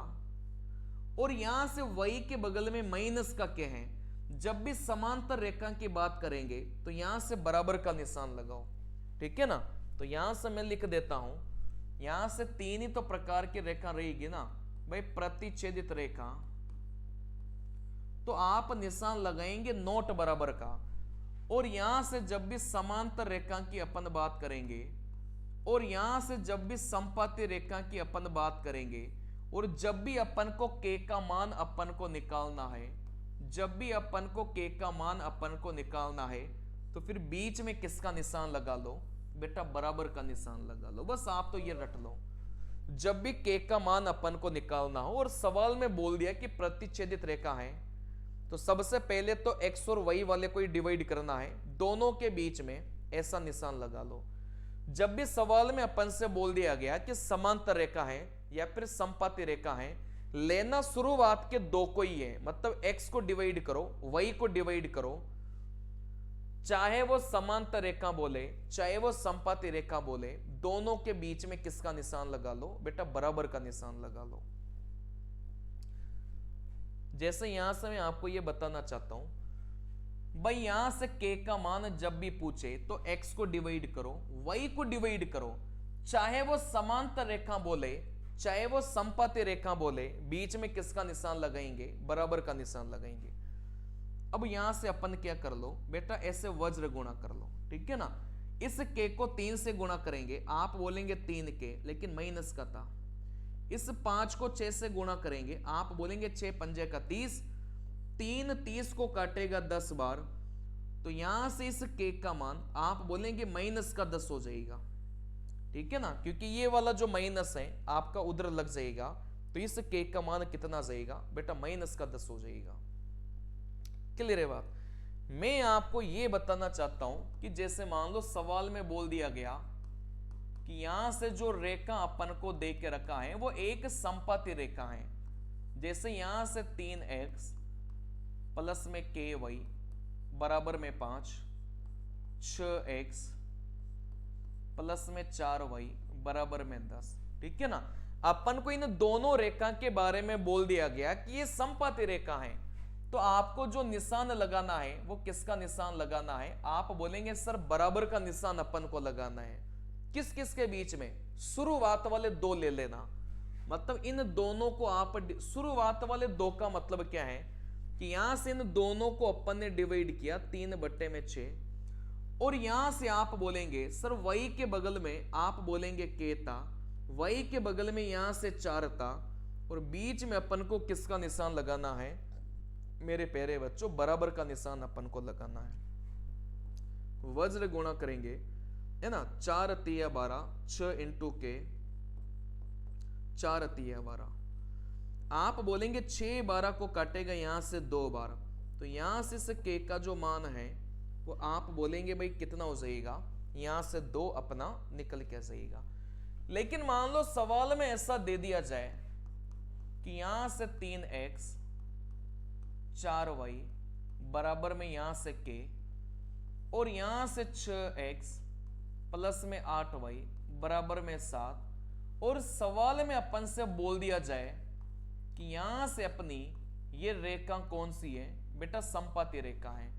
और यहां से y के बगल में माइनस का क्या है। जब भी समांतर रेखा की बात करेंगे तो यहां से बराबर का निशान लगाओ, ठीक है ना। तो यहां से मैं लिख देता हूं, यहां से 3 ही तो प्रकार की रेखा रहेगी ना भाई, प्रतिच्छेदित रेखा, तो आप निशान लगाएंगे नोट बराबर का। और यहां से जब भी समांतर रेखा की अपन बात करेंगे, और यहां से जब भी समपाती रेखा की अपन बात करेंगे, और जब भी अपन को k का मान अपन को निकालना है, जब भी अपन को k का मान अपन को निकालना है, तो फिर बीच में किसका निशान लगा लो बेटा, बराबर का निशान लगा लो। बस आप तो ये रट लो, जब भी k का मान अपन को निकालना हो और सवाल में बोल दिया कि प्रतिच्छेदित रेखा है, तो सबसे पहले तो x और y वाले को ही डिवाइड करना है, दोनों के बीच में ऐसा निशान लगा लो। जब भी सवाल में अपन से बोल दिया गया कि समांतर रेखा है या फिर समपाती रेखा है, लेना शुरुआत के दो को ही है, मतलब x को डिवाइड करो, y को डिवाइड करो, चाहे वो समांतर रेखा बोले चाहे वो समपाती रेखा बोले, दोनों के बीच में किसका निशान लगा लो बेटा, बराबर का निशान लगा लो। जैसे यहां से मैं आपको यह बताना चाहता हूं भाई, यहां से k का मान जब भी पूछे तो x को डिवाइड करो, y को डिवाइड करो, चाहे वो समांतर रेखा बोले चाहे वो समपाती रेखा बोले, बीच में किसका निशान लगाएंगे, बराबर का निशान लगाएंगे। अब यहां से अपन क्या कर लो बेटा, ऐसे वज्र गुणा कर लो, ठीक है ना। इस k को 3 से गुणा करेंगे, आप बोलेंगे 3k, लेकिन माइनस का था। इस 5 को 6 से गुणा करेंगे, आप बोलेंगे 6 पंजे का 30, 3 30 को काटेगा 10 बार, तो यहां से इस k का मान आप बोलेंगे माइनस का 10 हो जाएगा, ठीक है ना, क्योंकि ये वाला जो माइनस है आपका उधर लग जाएगा, तो इस k का मान कितना जाएगा बेटा, माइनस का 10 हो जाएगा। क्लियर है बात। मैं आपको ये बताना चाहता हूं कि जैसे मान लो सवाल में बोल दिया गया कि यहां से जो रेखा अपन को दे के रखा है वो एक समपाती रेखा है। जैसे यहां से 3x प्लस में ky बराबर में 5, 6x प्लस में 4y बराबर में 10, ठीक है ना। अपन को इन दोनों रेखा के बारे में बोल दिया गया कि ये समपाती रेखा है, तो आपको जो निशान लगाना है वो किसका निशान लगाना है, आप बोलेंगे सर बराबर का निशान अपन को लगाना है। किस किस के बीच में, शुरुआत वाले दो ले लेना, मतलब इन दोनों को आप, शुरुआत वाले दो का मतलब क्या है कि यहां से इन दोनों को अपन ने डिवाइड किया 3/6, और यहां से आप बोलेंगे सर y के बगल में आप बोलेंगे k था, y के बगल में यहां से 4 था, और बीच में अपन को किसका निशान लगाना है मेरे प्यारे बच्चों, बराबर का निशान अपन को लगाना है। वज्र गुणा करेंगे है ना, 4 तिया 12, 6 इंटू के 4 तिया 12, आप बोलेंगे 6 12 को काटेगा यहां से 2 बार, तो यहां से इस के का जो मान है वो आप बोलेंगे भाई कितना हो जाएगा, यहां से 2 अपना निकल के जाएगा। लेकिन मान लो सवाल में ऐसा दे दिया जाए कि यहां से 3x 4y बराबर में यहां से k, और यहां से 6x प्लस में 8y बराबर में 7, और सवाल में अपन से बोल दिया जाए कि यहां से अपनी ये रेखा कौन सी है बेटा, समपाती रेखा है।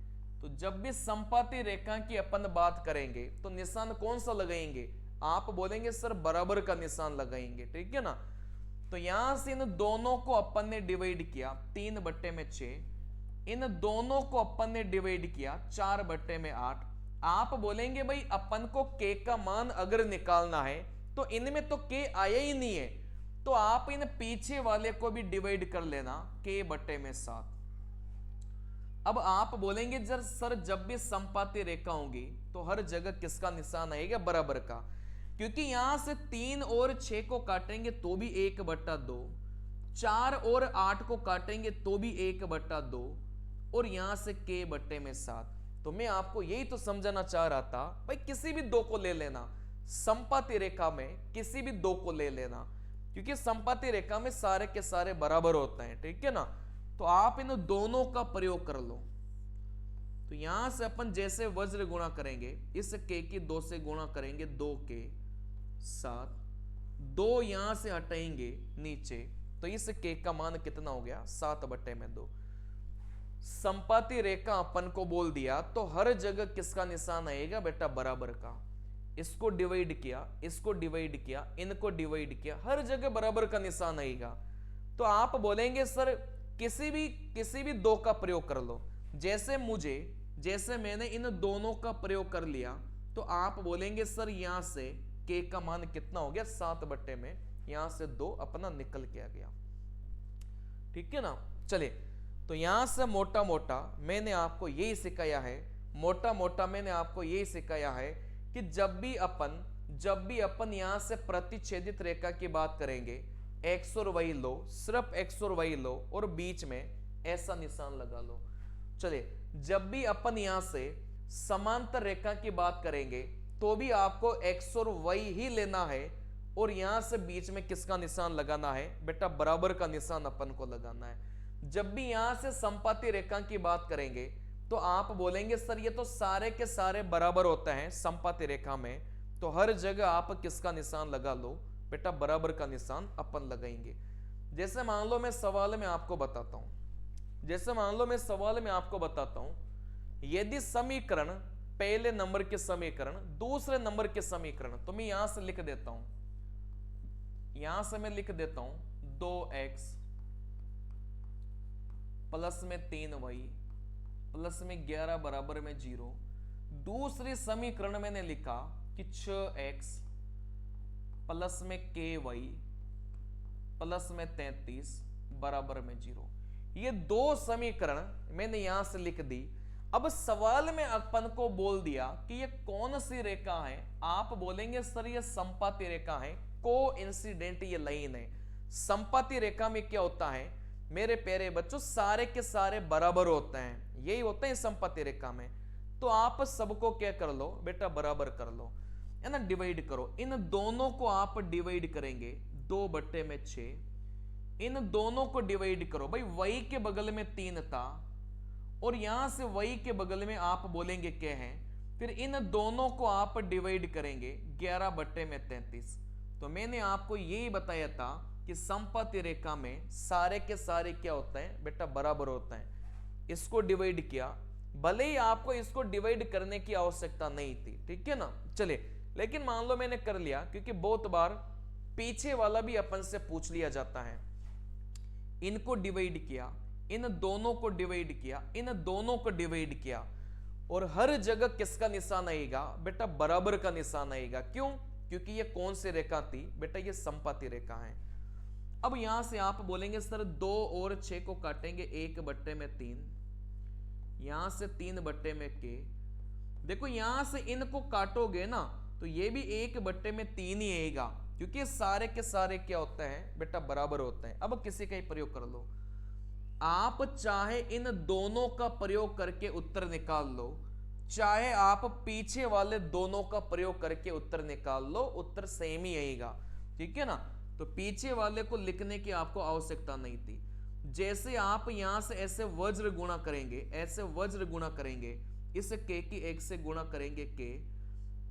तो जब भी समपाती रेखा की अपन बात करेंगे तो निशान कौन सा लगाएंगे, आप बोलेंगे सर बराबर का निशान लगाएंगे, ठीक है ना। तो यहां से इन दोनों को अपन ने डिवाइड किया 3/6, इन दोनों को अपन ने डिवाइड किया 4/8, आप बोलेंगे भाई अपन को k का मान अगर निकालना है तो इनमें तो k आया ही नहीं है, तो आप इन पीछे वाले को भी डिवाइड कर लेना k/7। अब आप बोलेंगे सर जब भी समपाती रेखा होगी तो हर जगह किसका निशान आएगा, बराबर का, क्योंकि यहां से 3 और 6 को काटेंगे तो भी 1/2, 4 और 8 को काटेंगे तो भी 1/2, और यहां से k/7। तो मैं आपको यही तो समझाना चाह रहा था भाई, किसी भी दो को ले लेना, समपाती रेखा में किसी भी दो को ले लेना, क्योंकि समपाती रेखा में सारे के सारे बराबर होते हैं, ठीक है ना। तो आप इन दोनों का प्रयोग कर लो। तो यहां से अपन जैसे वज्र गुणा करेंगे, इस k की 2 से गुणा करेंगे 2k 7, 2 यहां से हटाएंगे नीचे, तो इस k का मान कितना हो गया 7/2। समपाती रेखा अपन को बोल दिया तो हर जगह किसका निशान आएगा बेटा, बराबर का। इसको डिवाइड किया, इसको डिवाइड किया, इनको डिवाइड किया, हर जगह बराबर का निशान आएगा। तो आप बोलेंगे सर किसी भी दो का प्रयोग कर लो, जैसे मैंने इन दोनों का प्रयोग कर लिया, तो आप बोलेंगे सर यहां से k का मान कितना हो गया 7/, यहां से 2 अपना निकल के आ गया, ठीक है ना। चलिए, तो यहां से मोटा मोटा मैंने आपको यही सिखाया है, कि जब भी अपन यहां से प्रतिच्छेदित रेखा की बात करेंगे, x और y लो, सिर्फ x और y लो, और बीच में ऐसा निशान लगा लो। चलिए, जब भी अपन यहां से समांतर रेखा की बात करेंगे तो भी आपको x और y ही लेना है, और यहां से बीच में किसका निशान लगाना है बेटा, बराबर का निशान अपन को लगाना है। जब भी यहां से समपाती रेखा की बात करेंगे तो आप बोलेंगे सर ये तो सारे के सारे बराबर होते हैं समपाती रेखा में, तो हर जगह आप किसका निशान लगा लो बेटा, बराबर का निशान अपन लगाएंगे। जैसे मान लो मैं सवाल में आपको बताता हूं, यदि समीकरण पहले नंबर के समीकरण, दूसरे नंबर के समीकरण, तो मैं यहां से लिख देता हूं, 2x प्लस में 3y प्लस में 11 बराबर में 0। दूसरे समीकरण मैंने लिखा कि 6x प्लस में ky प्लस में 33 बराबर में 0। ये दो समीकरण मैंने यहां से लिख दी। अब सवाल में अपन को बोल दिया कि ये कौन सी रेखा है, आप बोलेंगे सर ये संपाती रेखा है, कोइंसिडेंट ये लाइन है। संपाती रेखा में क्या होता है मेरे प्यारे बच्चों, सारे के सारे बराबर होते हैं, यही होता है संपाती रेखा में। तो आप सबको क्या कर लो बेटा, बराबर कर लो, है ना, डिवाइड करो। इन दोनों को आप डिवाइड करेंगे 2/6, इन दोनों को डिवाइड करो भाई, y के बगल में 3 था और यहां से y के बगल में आप बोलेंगे क्या है, फिर इन दोनों को आप डिवाइड करेंगे 11/33। तो मैंने आपको यही बताया था कि संपाती रेखा में सारे के सारे क्या होते हैं बेटा, बराबर होते हैं। इसको डिवाइड किया, भले ही आपको इसको डिवाइड करने की आवश्यकता नहीं थी, ठीक है ना, चलिए, लेकिन मान लो मैंने कर लिया, क्योंकि बहुत बार पीछे वाला भी अपन से पूछ लिया जाता है। इनको डिवाइड किया, इन दोनों को डिवाइड किया, इन दोनों को डिवाइड किया, और हर जगह किसका निशान आएगा बेटा, बराबर का निशान आएगा। क्यों? क्योंकि ये कौन सी रेखा थी बेटा, ये संपाती रेखा है। अब यहां से आप बोलेंगे सर 2 और 6 को काटेंगे 1/3, यहां से 3/k। देखो यहां से इनको काटोगे ना तो ये भी 1/3 ही आएगा, क्योंकि सारे के सारे क्या होते हैं बेटा, बराबर होते हैं। अब किसी का ही प्रयोग कर लो, आप चाहे इन दोनों का प्रयोग करके उत्तर निकाल लो, चाहे आप पीछे वाले दोनों का प्रयोग करके उत्तर निकाल लो, उत्तर सेम ही आएगा, ठीक है ना। तो पीछे वाले को लिखने की आपको आवश्यकता नहीं थी। जैसे आप यहां से ऐसे वज्र गुणा करेंगे, ऐसे वज्र गुणा करेंगे, इस k की 1 से गुणा करेंगे k,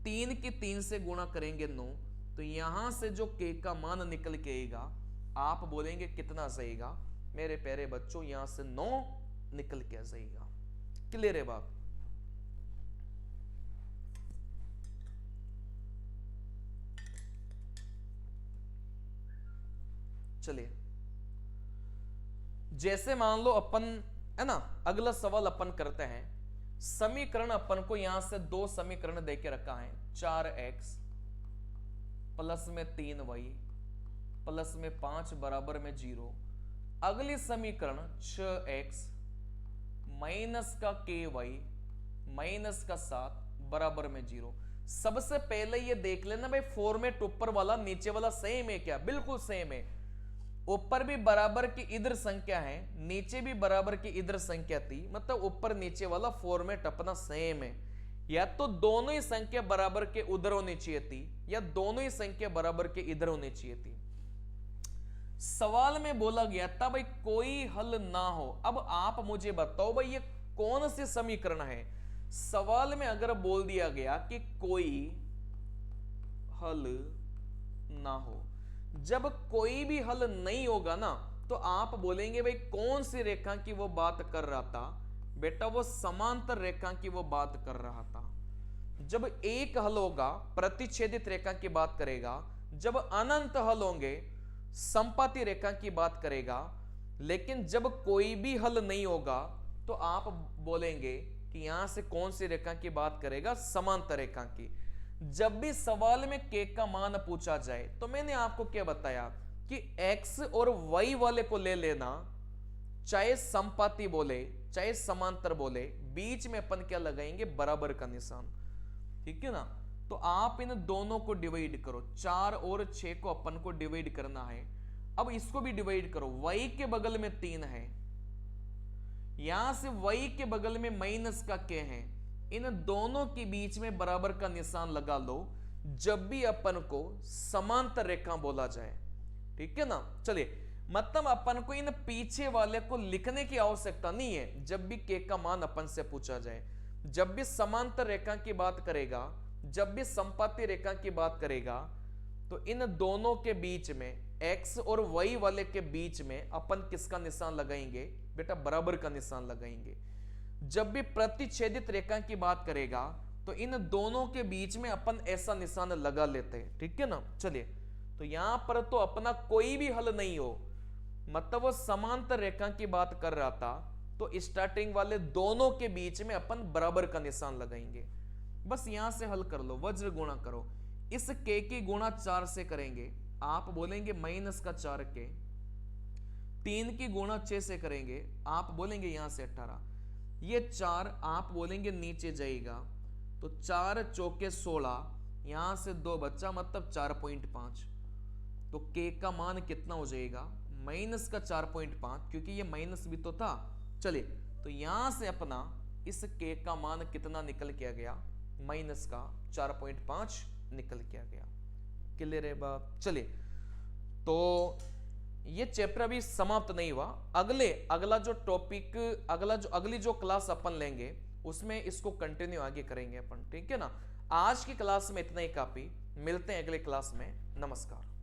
3 की 3 से गुणा करेंगे 9, तो यहां से जो k का मान निकल के आएगा, आप बोलेंगे कितना सहीगा मेरे प्यारे बच्चों, यहां से 9 निकल के जाएगा। क्लियर है बात? चलिए, जैसे मान लो अपन, है ना, अगला सवाल अपन करते हैं। समीकरण अपन को यहां से 2 समीकरण देके रखा है, 4x प्लस में 3y प्लस में 5 बराबर में 0। अगली समीकरण 6x माइनस का ky माइनस का 7 बराबर में 0। सबसे पहले ये देख लेना भाई, फॉर्मेट ऊपर वाला नीचे वाला सेम है क्या? बिल्कुल सेम है। ऊपर भी बराबर की इधर संख्या है, नीचे भी बराबर की इधर संख्या थी, मतलब ऊपर नीचे वाला फॉर्मेट अपना सेम है। या तो दोनों ही संख्या बराबर के उधर होनी चाहिए थी, या दोनों ही संख्या बराबर के इधर होनी चाहिए थी। सवाल में बोला गया था भाई कोई हल ना हो। अब आप मुझे बताओ भाई ये कौन से समीकरण है? सवाल में अगर बोल दिया गया कि कोई हल ना हो, जब कोई भी हल नहीं होगा ना, तो आप बोलेंगे भाई कौन सी रेखा की वो बात कर रहा था बेटा, वो समांतर रेखा की वो बात कर रहा था। जब एक हल होगा प्रतिच्छेदित रेखा की बात करेगा, जब अनंत हल होंगे संपाती रेखा की बात करेगा, लेकिन जब कोई भी हल नहीं होगा तो आप बोलेंगे कि यहां से कौन सी रेखा की बात करेगा, समांतर रेखा की। जब भी सवाल में k का मान पूछा जाए तो मैंने आपको क्या बताया कि x और y वाले को ले लेना, चाहे संपाती बोले चाहे समांतर बोले, बीच में अपन क्या लगाएंगे, बराबर का निशान, ठीक है ना। तो आप इन दोनों को डिवाइड करो, 4 और 6 को अपन को डिवाइड करना है। अब इसको भी डिवाइड करो, y के बगल में 3 है, यहां से y के बगल में माइनस का k है, इन दोनों के बीच में बराबर का निशान लगा लो जब भी अपन को समांतर रेखा बोला जाए, ठीक है ना। चलिए, मतलब अपन को इन पीछे वाले को लिखने की आवश्यकता नहीं है जब भी k का मान अपन से पूछा जाए। जब भी समांतर रेखा की बात करेगा, जब भी संपाती रेखा की बात करेगा, तो इन दोनों के बीच में x और y वाले के बीच में अपन किसका निशान लगाएंगे बेटा, बराबर का निशान लगाएंगे। जब भी प्रतिच्छेदित रेखा की बात करेगा तो इन दोनों के बीच में अपन ऐसा निशान लगा लेते हैं, ठीक है ना। चलिए, तो यहां पर तो अपना कोई भी हल नहीं हो, मतलब वो समांतर रेखा की बात कर रहा था, तो स्टार्टिंग वाले दोनों के बीच में अपन बराबर का निशान लगाएंगे। बस यहां से हल कर लो, वज्र गुणा करो, इस k की गुणा 4 से करेंगे, आप बोलेंगे माइनस का 4k, 3 की गुणा 6 से करेंगे, आप बोलेंगे यहां से 18, ये 4 आप बोलेंगे नीचे जाएगा, तो 4 चौके 16, यहां से 2 बच्चा मतलब 4.5। तो k का मान कितना हो जाएगा, माइनस का 4.5, क्योंकि ये माइनस भी तो था। चलिए, तो यहां से अपना इस k का मान कितना निकल के आ गया, माइनस का 4.5 निकल के आ गया। क्लियर है बात? चलिए, तो ये चैप्टर अभी समाप्त नहीं हुआ। अगला जो टॉपिक, अगली जो क्लास अपन लेंगे उसमें इसको कंटिन्यू आगे करेंगे अपन, ठीक है ना। आज की क्लास में इतना ही काफी, मिलते हैं अगले क्लास में। नमस्कार।